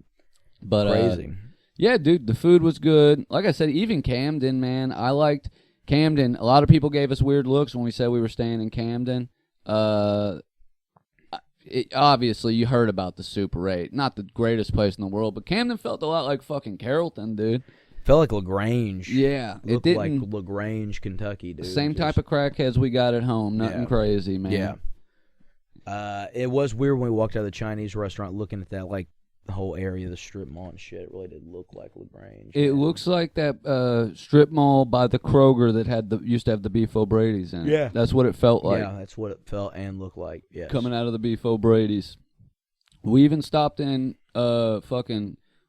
but crazy. Yeah, dude, the food was good. Like I said, even Camden, man, I liked Camden. A lot of people gave us weird looks when we said we were staying in Camden. Obviously, you heard about the Super 8. Not the greatest place in the world, but Camden felt a lot like fucking Carrollton, dude. Felt like LaGrange. Yeah. It looked like LaGrange, Kentucky, dude. Same type of crackheads we got at home. Nothing crazy, man. Yeah. It was weird when we walked out of the Chinese restaurant looking at that, like, the whole area of the strip mall and shit. It really did look like LaGrange. It looks like that strip mall by the Kroger that used to have the Beef O'Brady's in it. Yeah. That's what it felt like. Yeah, that's what it felt and looked like. Yes. Coming out of the Beef O'Brady's. We even stopped in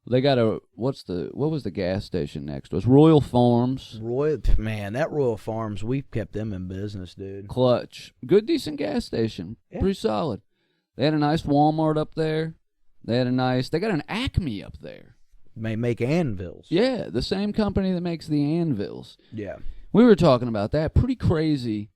they got what was the gas station next? It was Royal Farms. Man, that Royal Farms, we kept them in business, dude. Clutch. Good, decent gas station. Yeah. Pretty solid. They had a nice Walmart up there. They got an Acme up there. May make anvils. Yeah, the same company that makes the anvils. Yeah. We were talking about that. Pretty crazy.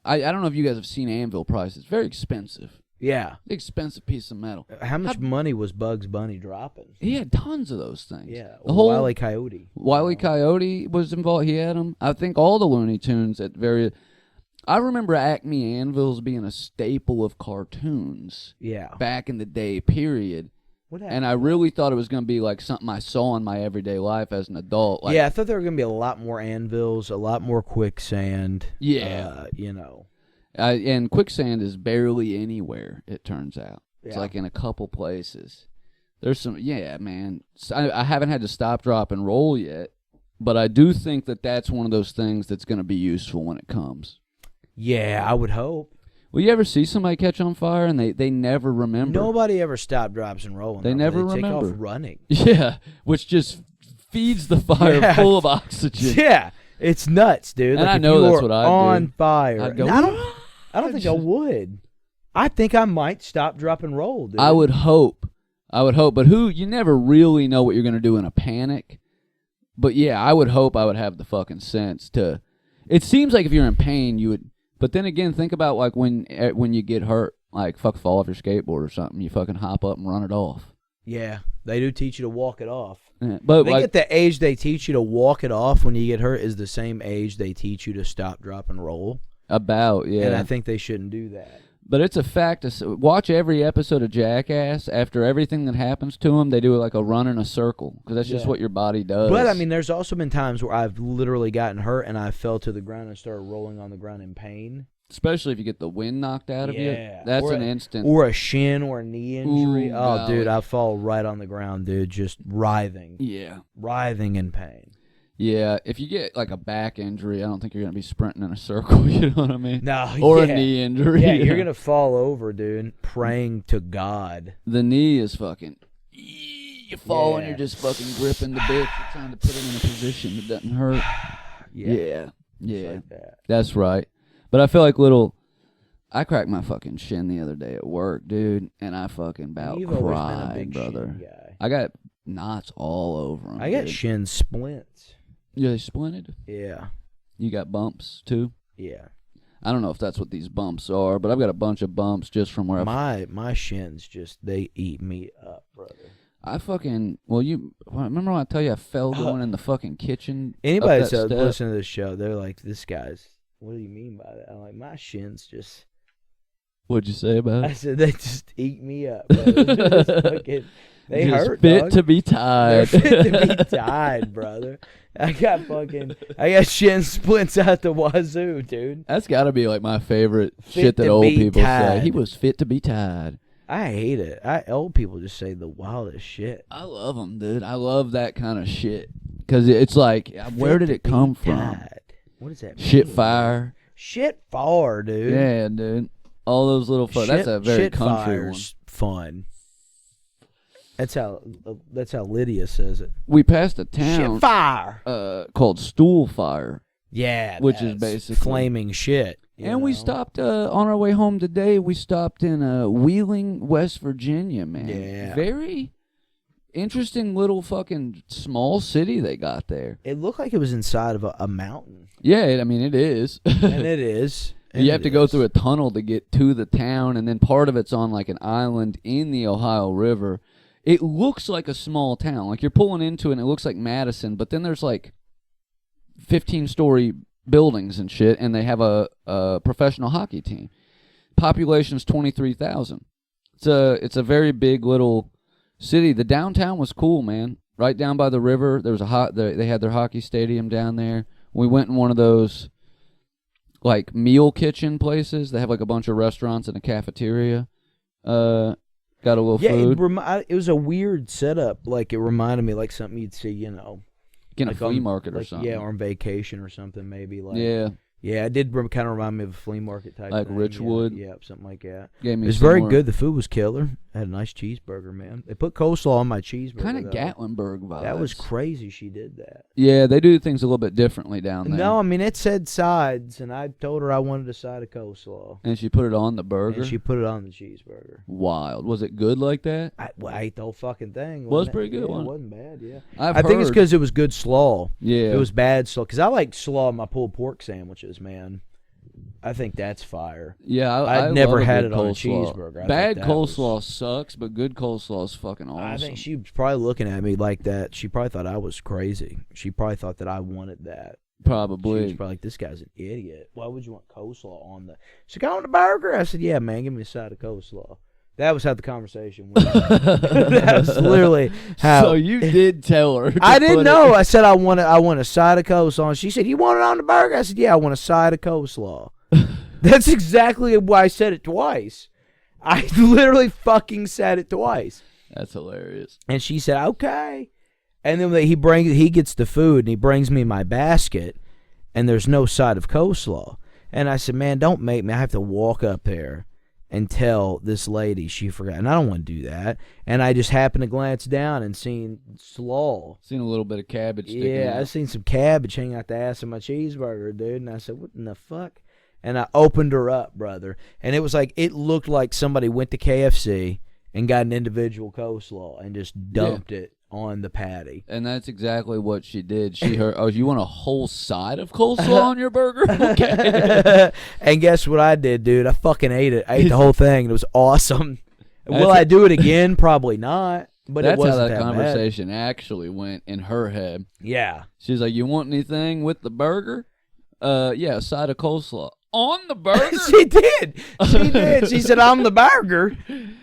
I don't know if you guys have seen anvil prices. Very expensive. Yeah. Expensive piece of metal. How much money was Bugs Bunny dropping? He had tons of those things. Yeah. The whole Wile E. Coyote. Wile E. Coyote was involved. He had them. I think all the Looney Tunes at various... I remember Acme anvils being a staple of cartoons. Yeah. Back in the day, period. And I really thought it was going to be like something I saw in my everyday life as an adult. Like, yeah, I thought there were going to be a lot more anvils, a lot more quicksand. Yeah. You know. And quicksand is barely anywhere, it turns out. Yeah. It's like in a couple places. There's some, yeah, man. I haven't had to stop, drop, and roll yet, but I do think that that's one of those things that's going to be useful when it comes. Yeah, I would hope. Will you ever see somebody catch on fire and they never remember? Nobody ever stopped, drops, and rolling. They never remember. Take off running. Yeah, which just feeds the fire full of oxygen. Yeah, it's nuts, dude. And like I know that's what I'd do. On fire. I'd go, I don't think I would. I think I might stop, drop, and roll, dude. I would hope. But you never really know what you're going to do in a panic. But yeah, I would hope I would have the fucking sense to... It seems like if you're in pain, you would... But then again, think about like when you get hurt, like fall off your skateboard or something, you fucking hop up and run it off. Yeah, they do teach you to walk it off. Yeah, but I think at the age they teach you to walk it off when you get hurt is the same age they teach you to stop, drop, and roll. About, yeah. And I think they shouldn't do that. But it's a fact. Watch every episode of Jackass. After everything that happens to them, they do like a run in a circle because that's just what your body does. But, I mean, there's also been times where I've literally gotten hurt and I fell to the ground and started rolling on the ground in pain. Especially if you get the wind knocked out of you. That's an instant. Or a shin or a knee injury. Ooh, oh, golly. dude, I fall right on the ground, dude, just writhing. Yeah. Writhing in pain. Yeah, if you get like a back injury, I don't think you're going to be sprinting in a circle, you know what I mean? No, or a knee injury. Yeah, you're going to fall over, dude, praying to God. The knee is fucking... You fall and you're just fucking gripping the bitch. You're trying to put it in a position that doesn't hurt. Yeah. Like that. That's right. But I feel like I cracked my fucking shin the other day at work, dude, and I fucking about cried, brother. Guy. I got knots all over them. I got shin splints. Yeah, they splinted? Yeah. You got bumps, too? Yeah. I don't know if that's what these bumps are, but I've got a bunch of bumps just from where my shins they eat me up, brother. I fucking... remember when I tell you I fell going in the fucking kitchen? Anybody that's listening to this show, they're like, this guy's... What do you mean by that? I'm like, my shins just... What'd you say about I it? said they just eat me up. Fucking, they Just hurt. fit dog. to be tied. They're fit to be tied, brother. I got shin splints out the wazoo, dude. That's got to be like my favorite Fit shit that to old be people tied. say. He was fit to be tied. I hate it. Old people just say the wildest shit. I love them, dude. I love that kind of shit. Because it's like, where did it come from? Tied. What does that mean? Shit fire. Shit far, dude. Yeah, dude. All those little fun. That's a very shit country one. fire's fun. That's how Lydia says it. We passed a town Shit fire. called Stool Fire. Yeah, which is basically flaming shit. And we stopped on our way home today. We stopped in Wheeling, West Virginia, man. Yeah. Very interesting little fucking small city they got there. It looked like it was inside of a mountain. Yeah, it is. And it is. You have to go through a tunnel to get to the town, and then part of it's on like an island in the Ohio River. It looks like a small town. Like you're pulling into it, and it looks like Madison, but then there's like 15-story buildings and shit, and they have a professional hockey team. Population's 23,000. It's a very big little city. The downtown was cool, man. Right down by the river. There was they had their hockey stadium down there. We went in one of those like meal kitchen places. They have like a bunch of restaurants and a cafeteria. Got a little food. It was a weird setup. Like it reminded me like something you'd see, In like a flea market or something. Yeah, or on vacation or something maybe. Like, yeah. Yeah, it did kind of remind me of a flea market type like thing. Richwood. Yeah, something like that. Gave me it was very good. The food was killer. I had a nice cheeseburger, man. They put coleslaw on my cheeseburger. Kind of Gatlinburg vibes. That was crazy she did that. Yeah, they do things a little bit differently down there. No, I mean, it said sides, and I told her I wanted a side of coleslaw. And she put it on the burger? And she put it on the cheeseburger. Wild. Was it good like that? I ate the whole fucking thing. Was pretty good, yeah, wasn't it? Wasn't bad, yeah. I think it's because it was good slaw. Yeah. It was bad slaw. Because I like slaw in my pulled pork sandwiches, man. I think that's fire. Yeah, I've never had it on a coleslaw. cheeseburger. Bad coleslaw sucks, but good coleslaw is fucking awesome. I think she was probably looking at me like that. She probably thought I was crazy. She probably thought that I wanted that. Probably. She was probably like, this guy's an idiot. Why would you want coleslaw on the... She got on the burger? I said, yeah, man, give me a side of coleslaw. That was how the conversation went. That was literally how... So you did tell her. I didn't know. I said, I want a side of coleslaw. And she said, you want it on the burger? I said, yeah, I want a side of coleslaw. That's exactly why I said it twice. I literally fucking said it twice. That's hilarious. And she said, okay. And then he gets the food, and he brings me my basket, and there's no side of coleslaw. And I said, man, don't make me. I have to walk up there and tell this lady she forgot. And I don't want to do that. And I just happened to glance down and seen slaw. Seen a little bit of cabbage sticking Yeah, out. I seen some cabbage hanging out the ass of my cheeseburger, dude. And I said, what in the fuck? And I opened her up, brother. And it looked like somebody went to KFC and got an individual coleslaw and just dumped it on the patty. And that's exactly what she did. You want a whole side of coleslaw on your burger? Okay. And guess what I did, dude? I fucking ate it. I ate the whole thing. It was awesome. Will I do it again? Probably not. But that's it wasn't how that that conversation actually went in her head. Yeah. She's like, you want anything with the burger? Yeah, a side of coleslaw. On the burger? She did. She said, I'm the burger.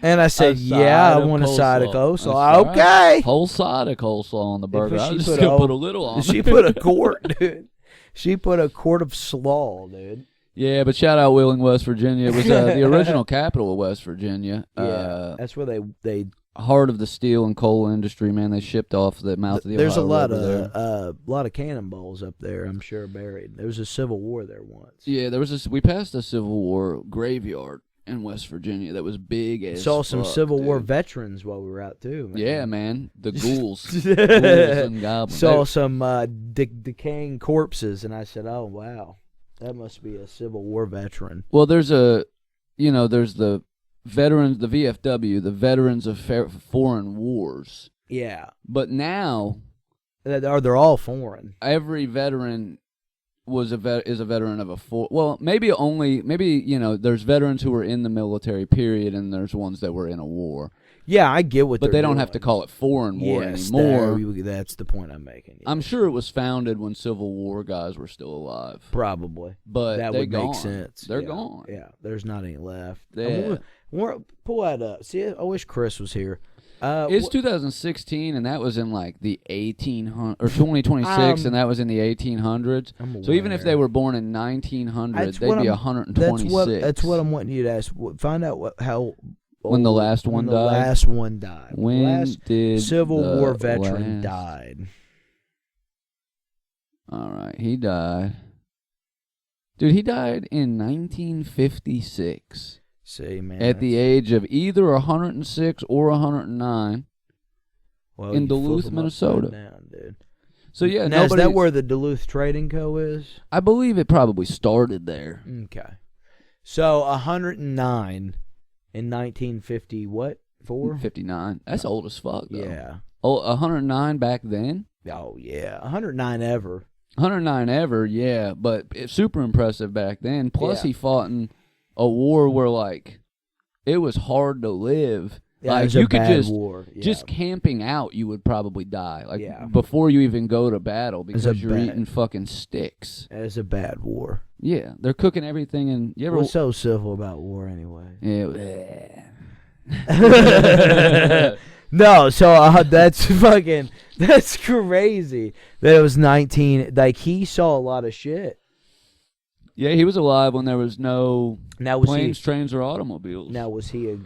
And I said, yeah, I want a side of coleslaw. Okay. Whole side of coleslaw on the burger. I was just going to put a little on. She put a quart, dude. She put a quart of slaw, dude. Yeah, but shout out Wheeling, West Virginia. It was the original capital of West Virginia. Yeah, that's where they heart of the steel and coal industry, man. They shipped off the mouth of the There's Ohio a River lot of cannonballs up there, I'm sure, buried. There was a Civil War there once. Yeah, we passed a Civil War graveyard in West Virginia that was big as Saw some Civil War dude. Veterans while we were out too, man. Yeah, man. The ghouls. Ghouls and goblins. Saw some decaying corpses, and I said, oh, wow. That must be a Civil War veteran. Well, there's the veterans, the VFW, the Veterans of Foreign Wars. Yeah. But now... They're all foreign. Every veteran is a veteran of a four. Well, maybe there's veterans who were in the military period, and there's ones that were in a war. Yeah, I get what, but they don't doing. have to call it foreign war anymore. That's the point I'm making. Yes. I'm sure it was founded when Civil War guys were still alive. Probably, but that would make sense. They're gone. Yeah, there's not any left. Yeah. Pull that up. See, I wish Chris was here. It's 2016, and that was in like the 1800 or 2026, and that was in the 1800s. So even if they were born in 1900, they'd be 126. That's what I'm wanting you to ask. Find out how. When the last one died? The last one died. When last did Civil War veteran died? All right, he died. Dude, he died in 1956. See, man. At the age of either 106 or 109 in Duluth, Minnesota. Down, dude. So, yeah. Now, is that where the Duluth Trading Co. is? I believe it probably started there. Okay. So, 109... in 1950, what? 59. That's old as fuck, though. Yeah. Oh, 109 back then? Oh, yeah. 109 ever. 109 ever, yeah. But it's super impressive back then. Plus, he fought in a war where, like, it was hard to live. Yeah, like, it was you a could bad war. Yeah. just camping out, you would probably die. Like, before you even go to battle because you're eating fucking sticks. It was a bad war. Yeah, they're cooking everything, and you ever... What's so civil about war anyway? Yeah. No, so that's crazy that it was 19. Like, he saw a lot of shit. Yeah, he was alive when there was no planes, trains, or automobiles. Now, was he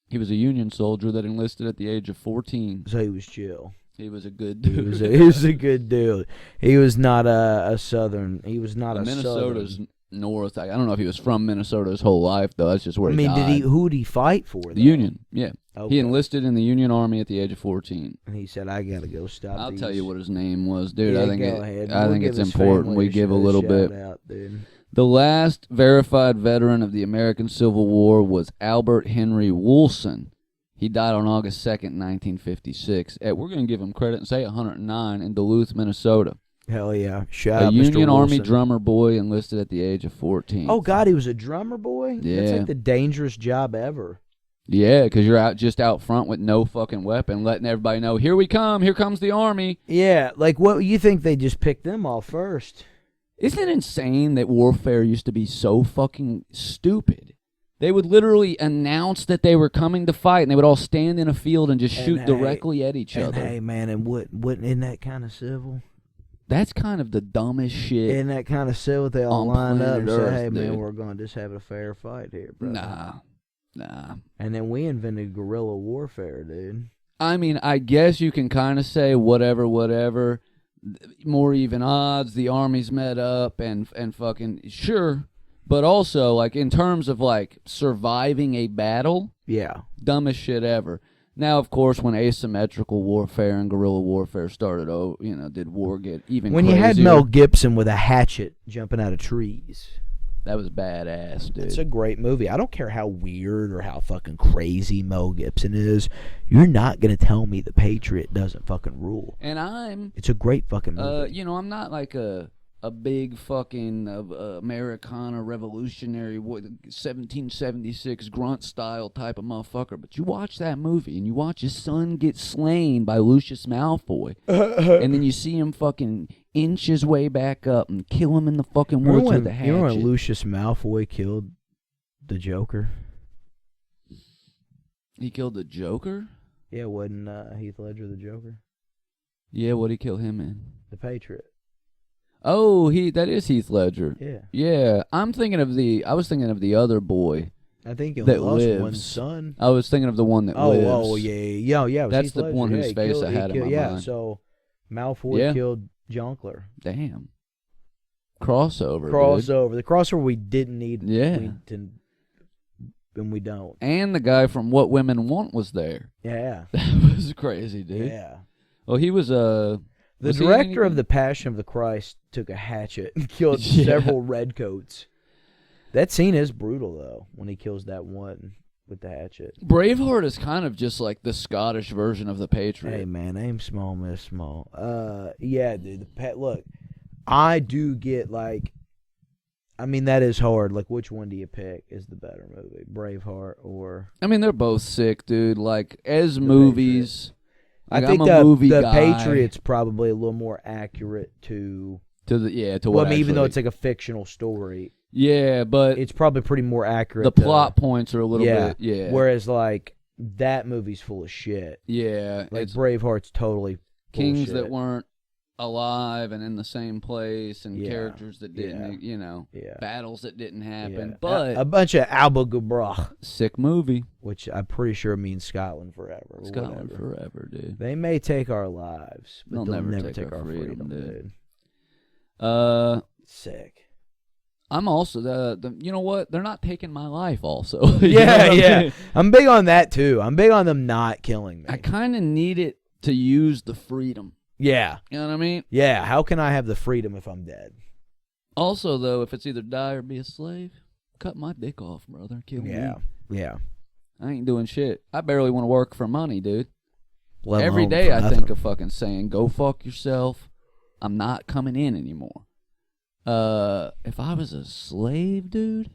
he was a Union soldier that enlisted at the age of 14. So he was chill. He was a good dude. He was a good dude. He was not a Southern. He was not a Minnesota's Southern. North. I don't know if he was from Minnesota his whole life, though. That's just where he died. Who did he fight for, though? The Union, yeah. Okay. He enlisted in the Union Army at the age of 14. And he said, I got to go stop I'll these. tell you what his name was, dude. Yeah, I think it's important we give a little bit. Out, dude. The last verified veteran of the American Civil War was Albert Henry Woolson. He died on August 2nd, 1956. We're going to give him credit and say 109 in Duluth, Minnesota. Hell yeah. Shout out a Union Mr. Army Wilson. drummer boy enlisted at the age of 14. Oh, God, he was a drummer boy? Yeah. That's like the dangerous job ever. Yeah, because you're out front with no fucking weapon, letting everybody know, here we come, here comes the Army. Yeah, like what you think they just picked them off first? Isn't it insane that warfare used to be so fucking stupid? They would literally announce that they were coming to fight, and they would all stand in a field and just shoot directly at each other. Hey, man, and wouldn't in that kind of civil? That's kind of the dumbest shit. In that kind of civil, they all line up and say, hey, man, dude. we're going to just have a fair fight here, bro. Nah. And then we invented guerrilla warfare, dude. I mean, I guess you can kind of say whatever. More even odds, the armies met up and fucking, sure. But also, like, in terms of, like, surviving a battle, dumbest shit ever. Now, of course, when asymmetrical warfare and guerrilla warfare started, did war get even when crazier? You had Mel Gibson with a hatchet jumping out of trees. That was badass, dude. It's a great movie. I don't care how weird or how fucking crazy Mel Gibson is. You're not going to tell me The Patriot doesn't fucking rule. And it's a great fucking movie. I'm not like a big fucking Americana revolutionary 1776 grunt style type of motherfucker, but you watch that movie and you watch his son get slain by Lucius Malfoy, and then you see him fucking inch his way back up and kill him in the fucking woods with a hatchet. You remember when Lucius Malfoy killed the Joker? He killed the Joker? Yeah, wasn't Heath Ledger the Joker? Yeah, what'd he kill him in? The Patriot. Oh, that is Heath Ledger. Yeah. Yeah, I was thinking of the other boy. I think it that lost lives. one son. I was thinking of the one that lives. Oh, yeah. That's the one whose face I had in my mind. So Malfoy killed Jonkler. Damn. Crossover. Dude. The crossover we didn't need. Yeah. And we don't. And the guy from What Women Want was there. Yeah. That was crazy, dude. Yeah. Well, he was The director of The Passion of the Christ took a hatchet and killed several redcoats. That scene is brutal, though, when he kills that one with the hatchet. Braveheart is kind of just like the Scottish version of The Patriot. Hey, man, aim small, miss small. Yeah, dude. Look, I do get like, I mean, that is hard. Like, which one do you pick is the better movie, Braveheart or? I mean, they're both sick, dude. Like as movies, like, I think I'm a movie the guy. Patriot's probably a little more accurate to what. Well, I mean, even though it's like a fictional story. Yeah, but it's probably pretty more accurate. The plot points are a little bit, yeah. Whereas, like, that movie's full of shit. Yeah. Like, Braveheart's totally kings bullshit. that weren't alive and in the same place and characters that didn't, battles that didn't happen. Yeah. But a bunch of Alba Gabra. Sick movie. Which I'm pretty sure means Scotland forever. Scotland forever, dude. They may take our lives, but they'll never take our freedom, dude. Sick. I'm also the you know what? They're not taking my life also. Yeah. I'm big on that too. I'm big on them not killing me. I kind of need it to use the freedom. Yeah. You know what I mean? Yeah. How can I have the freedom if I'm dead? Also, though, if it's either die or be a slave, cut my dick off, brother. Kill me. Yeah. I ain't doing shit. I barely want to work for money, dude. Let Every alone day for I nothing. think of fucking saying, go fuck yourself. I'm not coming in anymore. If I was a slave, dude,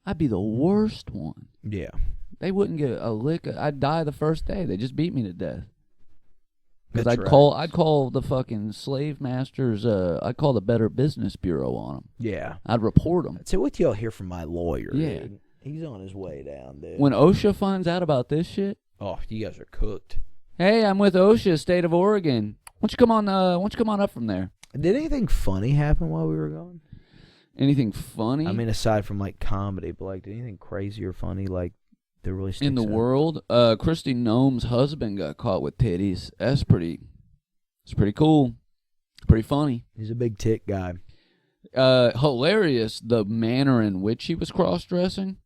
I'd be the worst one. Yeah. They wouldn't get a lick. I'd die the first day. They just beat me to death. Because That's I'd call the fucking slave masters. I'd call the Better Business Bureau on them. Yeah. I'd report them. So what y'all hear from my lawyer? Yeah. Dude? He's on his way down, dude. When OSHA finds out about this shit, oh, you guys are cooked. Hey, I'm with OSHA, state of Oregon. Why don't you come on up from there? Did anything funny happen while we were gone? Anything funny? I mean, aside from like comedy, but like, did anything crazy or funny like that really sticks in the out? world? Christy Nome's husband got caught with titties. It's pretty cool. Pretty funny. He's a big tit guy. Hilarious, the manner in which he was cross-dressing.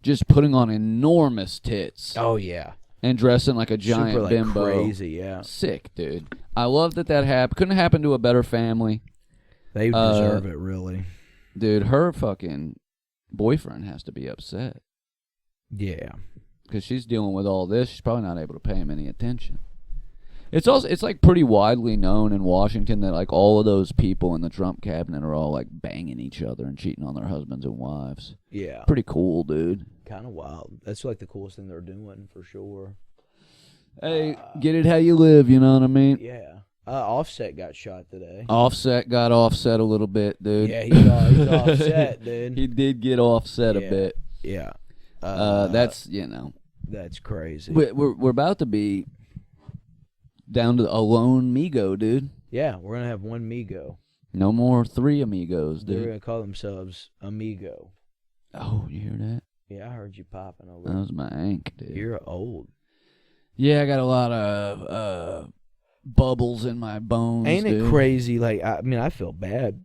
Just putting on enormous tits. Oh, yeah. And dressing like a giant super, like, bimbo. Crazy, yeah. Sick, dude. I love that happened. Couldn't happen to a better family. They deserve it, really. Dude, her fucking boyfriend has to be upset. Yeah. Because she's dealing with all this. She's probably not able to pay him any attention. It's like pretty widely known in Washington that like all of those people in the Trump cabinet are all like banging each other and cheating on their husbands and wives. Yeah. Pretty cool, dude. Kind of wild. That's like the coolest thing they're doing for sure. Hey, get it how you live, you know what I mean? Yeah. Offset got shot today. Offset got offset a little bit, dude. Yeah, he's offset, dude. He did get offset a bit. Yeah. That's, That's crazy. We're about to be down to a lone Migo, dude. Yeah, we're going to have one Migo. No more 3 amigos, dude. They're going to call themselves Amigo. Oh, you hear that? Yeah, I heard you popping over. That was my ankh, dude. You're old. Yeah, I got a lot of bubbles in my bones. Ain't dude. it crazy? Like, I mean, I feel bad.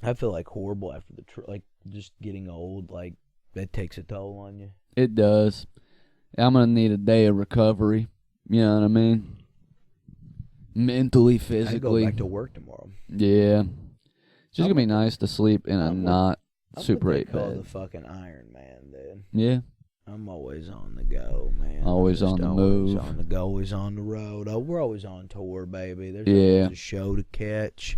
I feel like horrible after like just getting old. Like that takes a toll on you. It does. I'm gonna need a day of recovery. You know what I mean? Mentally, physically. I go back to work tomorrow. Yeah, it's just gonna be nice to sleep in a not Super 8 call bed. the fucking Iron Man, dude. Yeah. I'm always on the go, man. Always on the move. Always on the go, always on the road. Oh, we're always on tour, baby. There's always a show to catch.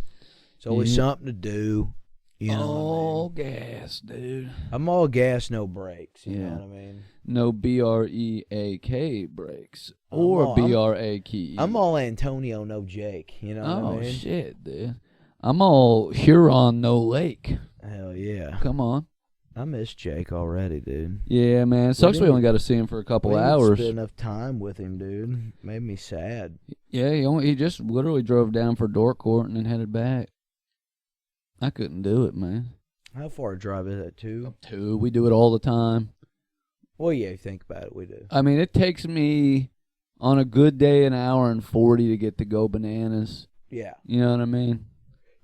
It's always something to do. You know all what I mean? gas, dude. I'm all gas, no brakes. You know what I mean? No BREAK brakes. Or BRAKE. I'm all Antonio, no Jake. You know what I mean? Oh, shit, dude. I'm all Huron, no lake. Hell yeah. Come on. I miss Jake already, dude. Yeah, man. It sucks we only got to see him for a couple hours. Spend enough time with him, dude. Made me sad. Yeah, he just literally drove down for Dork Court and then headed back. I couldn't do it, man. How far a drive is that, 2? 2. We do it all the time. Well, yeah, think about it. We do. I mean, it takes me, on a good day, 1 hour and 40 to get to Go Bananas. Yeah. You know what I mean?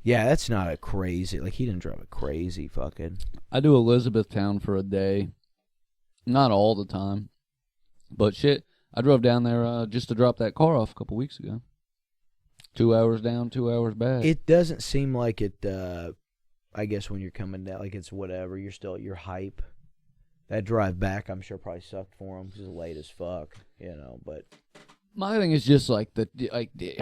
Yeah, that's not a crazy, like, he didn't drive a crazy fucking. I do Elizabethtown for a day. Not all the time. But shit, I drove down there just to drop that car off a couple weeks ago. 2 hours down, 2 hours back. It doesn't seem like it, I guess when you're coming down, like it's whatever, you're hype. That drive back, I'm sure probably sucked for him because it's late as fuck, but. My thing is just like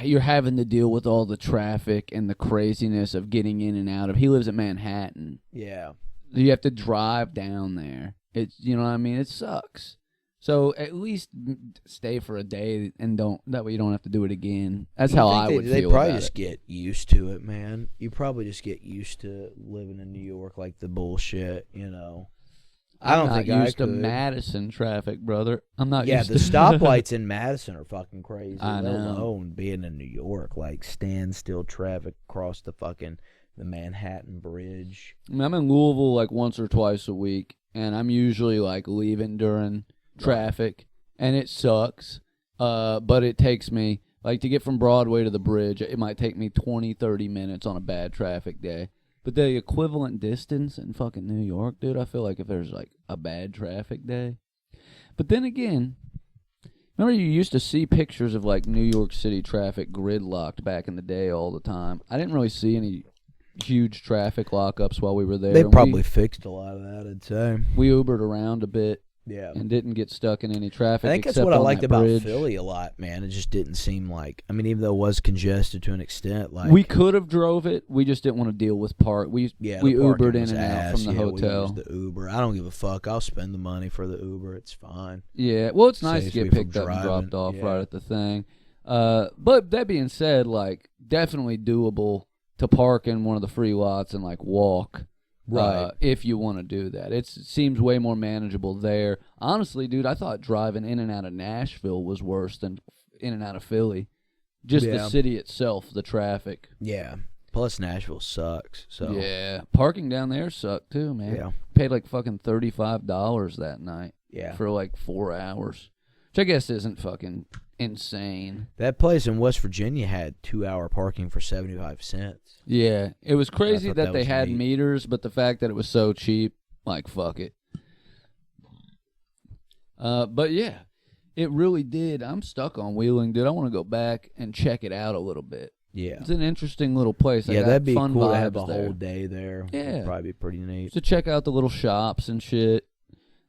you're having to deal with all the traffic and the craziness of getting in and out of. He lives in Manhattan. Yeah. You have to drive down there. It's, you know what I mean? It sucks. So at least stay for a day and that way you don't have to do it again. That's how I would feel. They probably just get used to it, man. You probably just get used to living in New York, like the bullshit, you know. I don't think I'm not used to Madison traffic, brother. I'm not used to... Yeah, the stoplights in Madison are fucking crazy. I know. Let alone being in New York, like standstill traffic across the Manhattan Bridge. I mean, I'm in Louisville like once or twice a week, and I'm usually like leaving during traffic, and it sucks. But it takes me, like, to get from Broadway to the bridge, it might take me 20, 30 minutes on a bad traffic day. But the equivalent distance in fucking New York, dude, I feel like if there's, like, a bad traffic day. But then again, remember you used to see pictures of, like, New York City traffic gridlocked back in the day all the time. I didn't really see any huge traffic lockups while we were there. They probably fixed a lot of that, I'd say. We Ubered around a bit. Yeah. And didn't get stuck in any traffic. I think that's what I liked about Philly a lot, man. It just didn't seem like, I mean, even though it was congested to an extent, like we could have drove it. We just didn't want to deal with we Ubered in and out from the hotel. We used the Uber. I don't give a fuck. I'll spend the money for the Uber. It's fine. Yeah. Well, it's nice to get picked up and dropped off right at the thing. But that being said, like, definitely doable to park in one of the free lots and like walk. Right. If you want to do that. It seems way more manageable there. Honestly, dude, I thought driving in and out of Nashville was worse than in and out of Philly. Just the city itself, the traffic. Yeah. Plus Nashville sucks. So yeah. Parking down there sucked too, man. Yeah. Paid like fucking $35 that night. Yeah. For like 4 hours. Which I guess isn't fucking insane. That place in West Virginia had 2-hour parking for 75 cents. Yeah, it was crazy that they had meters, but the fact that it was so cheap, like, fuck it. But yeah, it really did. I'm stuck on Wheeling, dude. I want to go back and check it out a little bit. Yeah. It's an interesting little place. Yeah, that'd be cool to have a whole day there. Yeah. It'd probably be pretty neat. To check out the little shops and shit.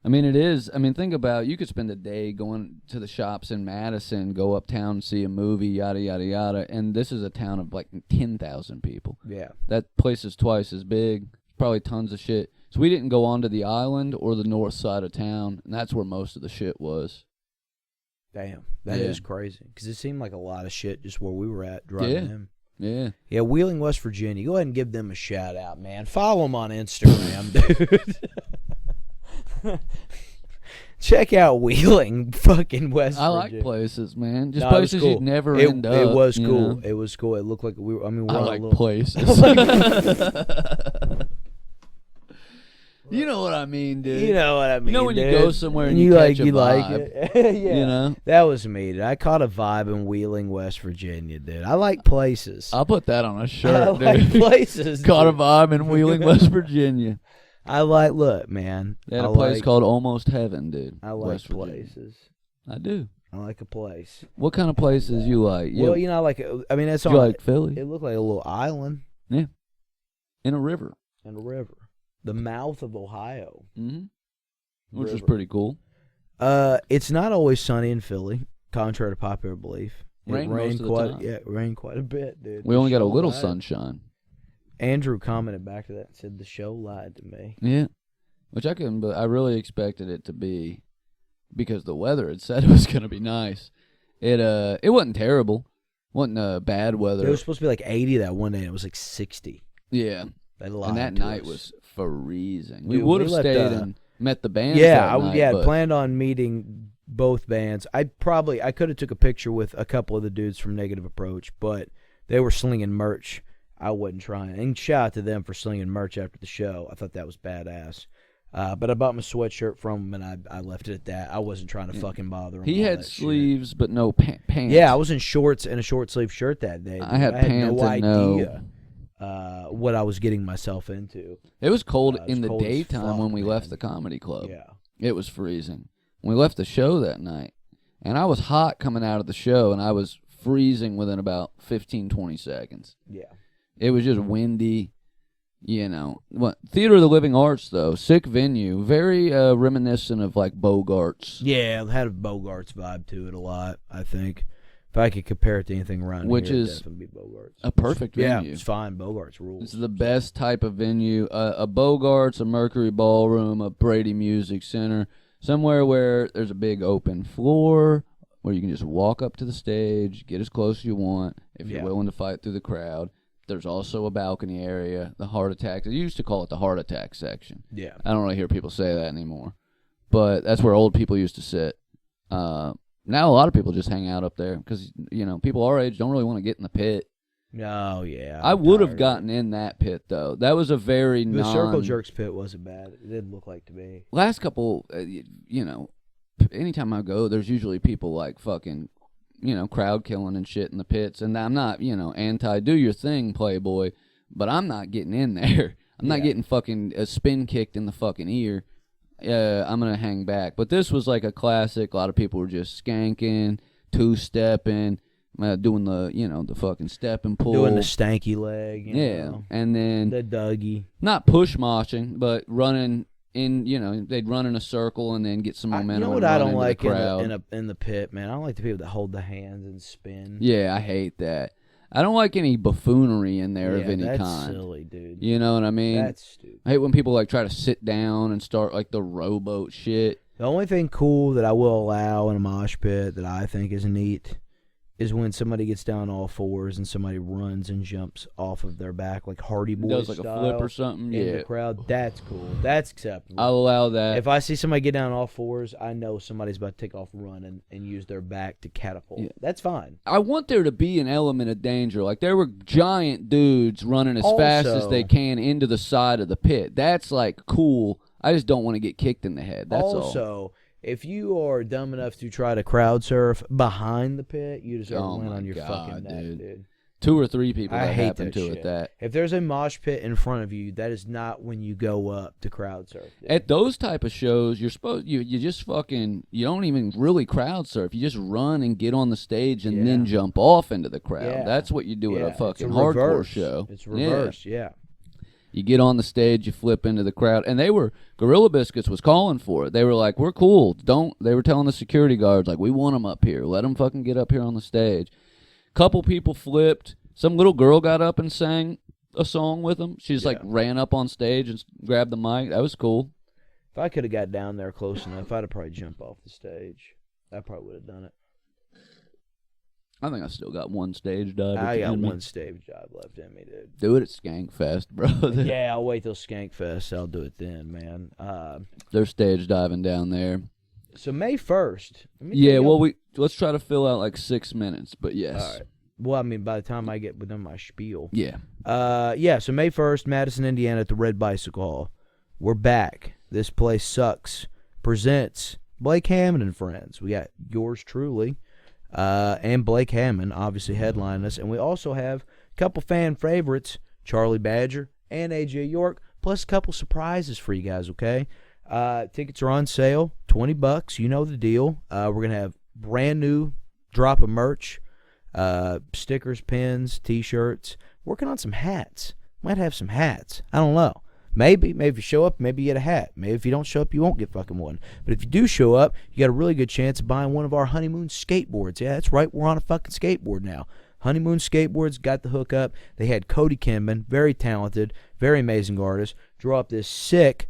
I mean, it is. I mean, think about it. You could spend a day going to the shops in Madison, go uptown, see a movie, yada, yada, yada. And this is a town of like 10,000 people. Yeah. That place is twice as big. Probably tons of shit. So we didn't go onto the island or the north side of town, and that's where most of the shit was. Damn. That is crazy. Because it seemed like a lot of shit just where we were at driving in. Yeah. Yeah, Wheeling, West Virginia. Go ahead and give them a shout out, man. Follow them on Instagram, dude. Check out Wheeling, fucking West Virginia. I like places, man. Just places you'd never end up. It was cool. Know? It was cool. It looked like we were, I mean, I like places. You know what I mean, dude. You know what I mean. You know when dude. you go somewhere and you catch a vibe. Like it. Yeah. You know? That was me, dude. I caught a vibe in Wheeling, West Virginia, dude. I like places. I'll put that on a shirt, I like dude. Places. Caught a vibe in Wheeling, West Virginia. Look, man. They had a place called Almost Heaven, dude. I like places. I do. I like a place. What kind of places you like? Well, you know, like, I mean, that's all. You like Philly? It looked like a little island. Yeah. In a river. In a river. The mouth of Ohio. Mm-hmm. Which is pretty cool. It's not always sunny in Philly, contrary to popular belief. It rained quite a bit, dude. We only got a little sunshine. Andrew commented back to that and said the show lied to me. Yeah, which I couldn't, but I really expected it to be because the weather had said it was going to be nice. It wasn't terrible. Wasn't bad weather. It was supposed to be like 80 that one day, and it was like 60. Yeah, and that night was freezing. We would have stayed and met the band. Yeah, I planned on meeting both bands. I could have took a picture with a couple of the dudes from Negative Approach, but they were slinging merch. I wasn't trying. And shout out to them for slinging merch after the show. I thought that was badass. But I bought my sweatshirt from them, and I left it at that. I wasn't trying to fucking bother them. He had sleeves, but no pants. Yeah, I was in shorts and a short sleeve shirt that day. I had pants no and idea what I was getting myself into. It was cold in the daytime when we left the comedy club. Yeah, it was freezing. We left the show that night, and I was hot coming out of the show, and I was freezing within about 15, 20 seconds. Yeah. It was just windy, you know. Theater of the Living Arts, though, sick venue, very reminiscent of like Bogart's. Yeah, it had a Bogart's vibe to it a lot, I think. if I could compare it to anything around which here, is it'd definitely be Bogart's. a perfect venue. Yeah, it's fine. Bogart's rules. It's the best type of venue. A Bogart's, a Mercury Ballroom, a Brady Music Center, somewhere where there's a big open floor where you can just walk up to the stage, get as close as you want if you're willing to fight through the crowd. There's also a balcony area, the heart attack. They used to call it the heart attack section. Yeah. I don't really hear people say that anymore. But that's where old people used to sit. Now a lot of people just hang out up there because, people our age don't really want to get in the pit. Oh, yeah. I would have gotten in that pit, though. That was a very The Circle Jerks pit wasn't bad. It didn't look like to me. Last couple, anytime I go, there's usually people like fucking, crowd killing and shit in the pits. And I'm not, anti-do your thing, Playboy, but I'm not getting in there. I'm not getting fucking a spin kicked in the fucking ear. I'm going to hang back. But this was like a classic. A lot of people were just skanking, two-stepping, doing the fucking step and pull. Doing the stanky leg. You know. And then the Dougie. Not push moshing, but running in, they'd run in a circle and then get some momentum. You know what and I run don't into like the crowd. in the pit, man? I don't like the people that hold the hands and spin. Yeah, I hate that. I don't like any buffoonery in there of any that's kind. Silly, dude. You know what I mean? That's stupid. I hate when people try to sit down and start the rowboat shit. The only thing cool that I will allow in a mosh pit that I think is neat is when somebody gets down all fours and somebody runs and jumps off of their back like Hardy Boy does like style a flip or something. in the crowd. That's cool. That's acceptable. I'll allow that. If I see somebody get down all fours, I know somebody's about to take off running and use their back to catapult. Yeah. That's fine. I want there to be an element of danger. Like there were giant dudes running as fast as they can into the side of the pit. That's cool. I just don't want to get kicked in the head. That's all. Also, if you are dumb enough to try to crowd surf behind the pit, you deserve to land on your fucking neck, dude. 2 or 3 people I that hate happened that to shit. at that. If there's a mosh pit in front of you, that is not when you go up to crowd surf. Dude. At those type of shows, you're supposed you just fucking you don't even really crowd surf. You just run and get on the stage and then jump off into the crowd. Yeah. That's what you do at a fucking hardcore hardcore show. It's reversed, yeah. You get on the stage, you flip into the crowd, and Gorilla Biscuits was calling for it. They were like, "We're cool. They were telling the security guards like, "We want them up here. Let them fucking get up here on the stage." Couple people flipped. Some little girl got up and sang a song with them. She just ran up on stage and grabbed the mic. That was cool. If I could have got down there close enough, I'd have probably jumped off the stage. I probably would have done it. I think I still got one stage dive. I got one stage dive left in me, dude. Do it at Skankfest, bro. Yeah, I'll wait till Skankfest. I'll do it then, man. They're stage diving down there. So May 1st. Yeah, well, let's try to fill out 6 minutes, but yes. All right. Well, I mean, by the time I get within my spiel. Yeah. So May 1st, Madison, Indiana at the Red Bicycle Hall. We're back. This Place Sucks presents Blake Hammond and Friends. We got yours truly. And Blake Hammond obviously headlining us. And we also have a couple fan favorites, Charlie Badger and AJ York, plus a couple surprises for you guys, okay? Tickets are on sale, $20. You know the deal. We're going to have brand new drop of merch, stickers, pins, T-shirts. Working on some hats. Might have some hats. I don't know. Maybe if you show up, maybe you get a hat. Maybe if you don't show up, you won't get fucking one. But if you do show up, you got a really good chance of buying one of our Honeymoon skateboards. Yeah, that's right. We're on a fucking skateboard now. Honeymoon Skateboards got the hookup. They had Cody Kinman, very talented, very amazing artist, draw up this sick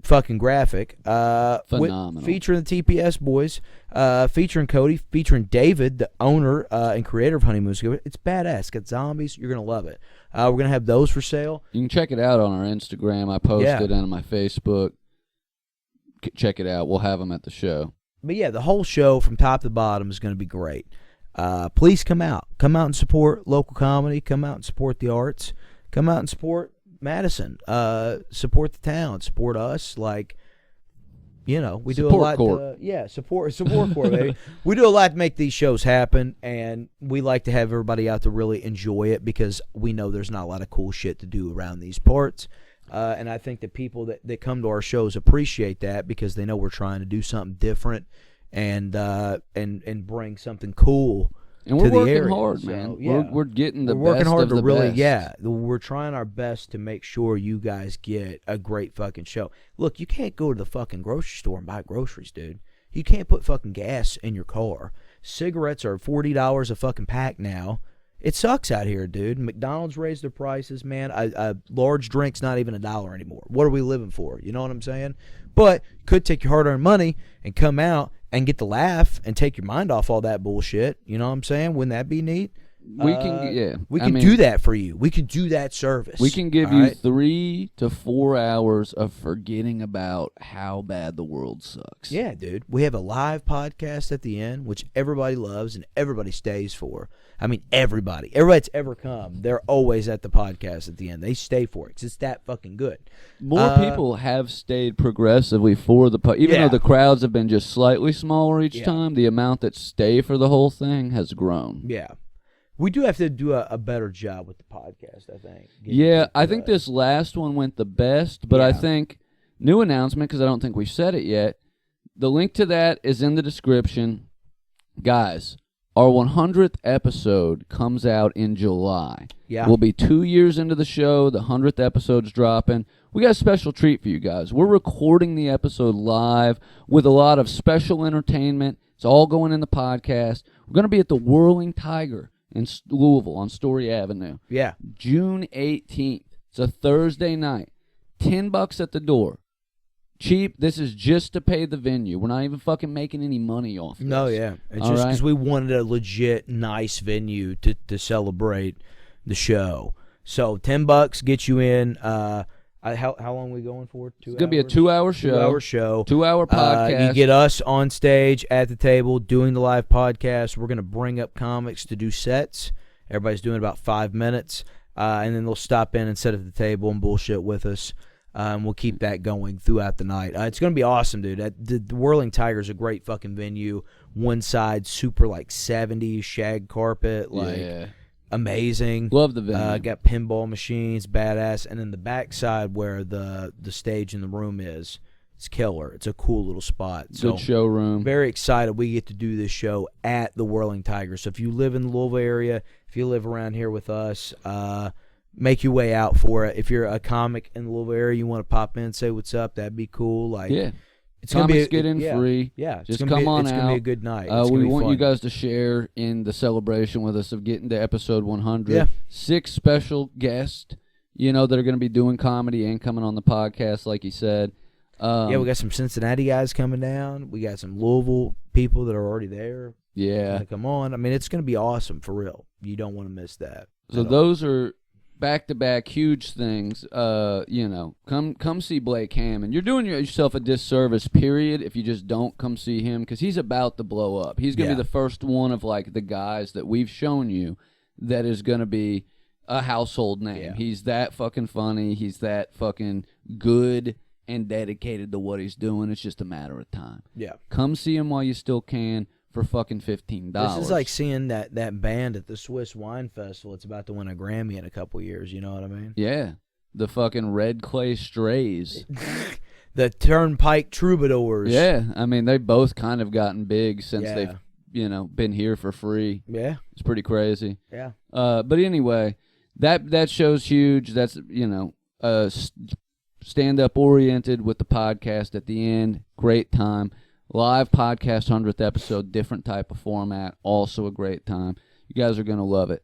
fucking graphic. Phenomenal. Featuring the TPS boys, featuring Cody, featuring David, the owner and creator of Honeymoon Skateboards. It's badass. It's got zombies. You're going to love it. We're going to have those for sale. You can check it out on our Instagram. I posted on my Facebook. Check it out. We'll have them at the show. But yeah, the whole show from top to bottom is going to be great. Please come out. Come out and support local comedy. Come out and support the arts. Come out and support Madison. Support the town. Support us. We do a lot. Support Court, baby. We do a lot to make these shows happen, and we like to have everybody out to really enjoy it because we know there's not a lot of cool shit to do around these parts. And I think the people that come to our shows appreciate that because they know we're trying to do something different and bring something cool. And we're to the working area. hard, man. We're getting the we're best working hard of to the really, best. we're trying our best to make sure you guys get a great fucking show. Look, you can't go to the fucking grocery store and buy groceries, dude. You can't put fucking gas in your car. Cigarettes are $40 a fucking pack now. It sucks out here, dude. McDonald's raised their prices, man. A large drink's not even $1 anymore. What are we living for? You know what I'm saying? But could take your hard-earned money and come out and get the laugh and take your mind off all that bullshit. You know what I'm saying? Wouldn't that be neat? We can do that for you. We can do that service. We can give you 3 to 4 hours of forgetting about how bad the world sucks. Yeah, dude. We have a live podcast at the end, which everybody loves and everybody stays for. I mean, everybody that's ever come, they're always at the podcast at the end. They stay for it because it's that fucking good. More people have stayed progressively for the even though the crowds have been just slightly smaller each time, the amount that stay for the whole thing has grown. Yeah. We do have to do a better job with the podcast, I think. I think this last one went the best, but I think, new announcement, because I don't think we've said it yet, the link to that is in the description. Guys, our 100th episode comes out in July. Yeah. We'll be 2 years into the show. The 100th episode's dropping. We got a special treat for you guys. We're recording the episode live with a lot of special entertainment. It's all going in the podcast. We're going to be at the Whirling Tiger in Louisville on Story Avenue. Yeah. June 18th. It's a Thursday night. $10 at the door. Cheap. This is just to pay the venue. We're not even fucking making any money off this. No, yeah. It's just because we wanted a legit nice venue to celebrate the show. So $10 gets you in. How long are we going for? 2 hours? It's going to be a 2-hour show. 2-hour show. 2-hour podcast. You get us on stage at the table doing the live podcast. We're going to bring up comics to do sets. Everybody's doing about 5 minutes. And then they'll stop in and sit at the table and bullshit with us. We'll keep that going throughout the night. It's going to be awesome, dude. The Whirling Tiger is a great fucking venue. One side, super like 70s shag carpet. Amazing. Love the venue. Got pinball machines, badass. And then the back side where the stage in the room is, it's killer. It's a cool little spot. Good showroom. Very excited we get to do this show at the Whirling Tiger. So if you live in the Louisville area, if you live around here with us, make your way out for it. If you're a comic in the Louisville area, you want to pop in and say what's up, that'd be cool. It's gonna be get in free. Yeah, just come on out. It's gonna be a good night. We want you guys to share in the celebration with us of getting to episode 100. Yeah. 6 special guests, that are gonna be doing comedy and coming on the podcast, like you said. We got some Cincinnati guys coming down. We got some Louisville people that are already there. Yeah, come on. I mean, it's gonna be awesome for real. You don't want to miss that. So those are back-to-back huge things. Come see Blake Hammond. You're doing yourself a disservice, period, if you just don't come see him, because he's about to blow up. He's going to be the first one of, the guys that we've shown you that is going to be a household name. Yeah. He's that fucking funny. He's that fucking good and dedicated to what he's doing. It's just a matter of time. Yeah. Come see him while you still can. For fucking $15. This is like seeing that band at the Swiss Wine Festival. It's about to win a Grammy in a couple years. You know what I mean? Yeah. The fucking Red Clay Strays. The Turnpike Troubadours. Yeah. I mean, they both kind of gotten big since they've, been here for free. Yeah. It's pretty crazy. Yeah. But anyway, that show's huge. That's, stand-up oriented with the podcast at the end. Great time. Live podcast, 100th episode, different type of format, also a great time. You guys are going to love it.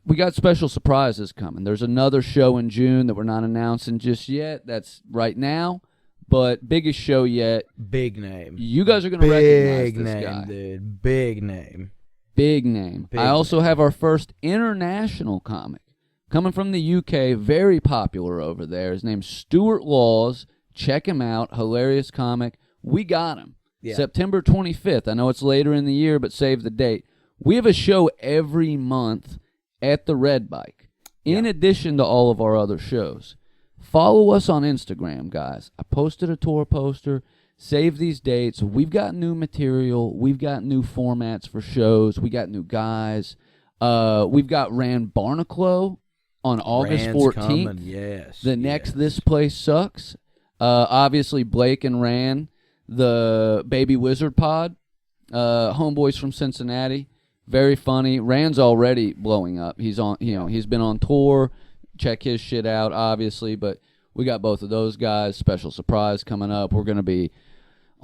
We got special surprises coming. There's another show in June that we're not announcing just yet. That's right now, but biggest show yet. Big name. You guys are going to recognize this name, guy. Dude. Big name. Big name. I also have our first international comic coming from the UK, very popular over there. His name's Stuart Laws. Check him out. Hilarious comic. We got him. Yeah. September 25th. I know it's later in the year, but save the date. We have a show every month at the Red Bike, in addition to all of our other shows. Follow us on Instagram, guys. I posted a tour poster. Save these dates. We've got new material. We've got new formats for shows. We got new guys. We've got Rand Barnacle on August 14th. Coming. Yes. The next This Place Sucks. Obviously, Blake and Rand. The Baby Wizard Pod, homeboys from Cincinnati, very funny. Rand's already blowing up. He's on, he's been on tour. Check his shit out, obviously. But we got both of those guys. Special surprise coming up. We're gonna be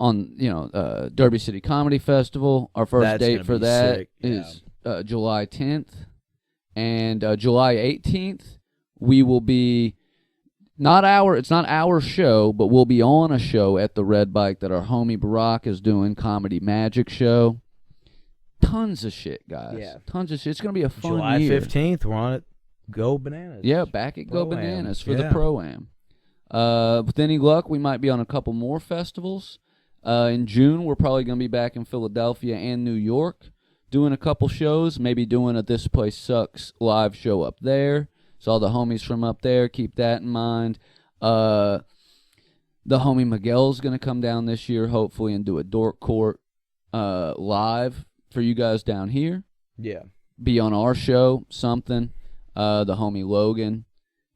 on Derby City Comedy Festival. Our first date for that is July 10th, and July 18th we will be it's not our show, but we'll be on a show at the Red Bike that our homie Barack is doing, Comedy Magic Show. Tons of shit, guys. Yeah. Tons of shit. It's going to be a fun July year. 15th, we're on it. Go Bananas. Yeah, back at Go Bananas for the Pro-Am. With any luck, we might be on a couple more festivals. In June, we're probably going to be back in Philadelphia and New York doing a couple shows, maybe doing a This Place Sucks live show up there. So all the homies from up there, keep that in mind. The homie Miguel's going to come down this year, hopefully, and do a Dork Court live for you guys down here. Yeah. Be on our show, something. The homie Logan,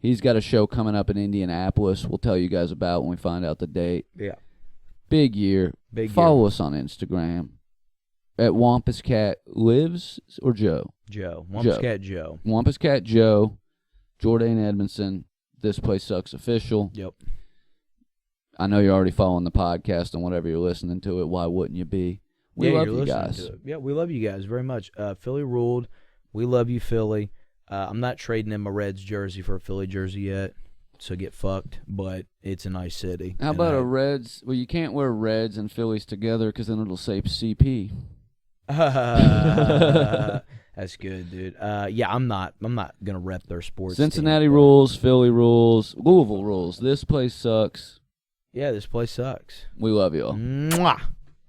he's got a show coming up in Indianapolis we'll tell you guys about when we find out the date. Yeah. Big year. Follow us on Instagram at Wampus Cat Lives or Joe? Joe. Wampus Cat Joe. Wampus Cat Joe. Jordan Edmondson, This Place Sucks Official. Yep. I know you're already following the podcast and whatever you're listening to it. Why wouldn't you be? We love you guys. Yeah, we love you guys very much. Philly ruled. We love you, Philly. I'm not trading in my Reds jersey for a Philly jersey yet, so get fucked, but it's a nice city. How about a Reds? Well, you can't wear Reds and Phillies together because then it'll say CP. That's good, dude. Yeah, I'm not gonna rep their sports. Cincinnati rules, Philly rules, Louisville rules. This place sucks. Yeah, this place sucks. We love y'all. Mwah.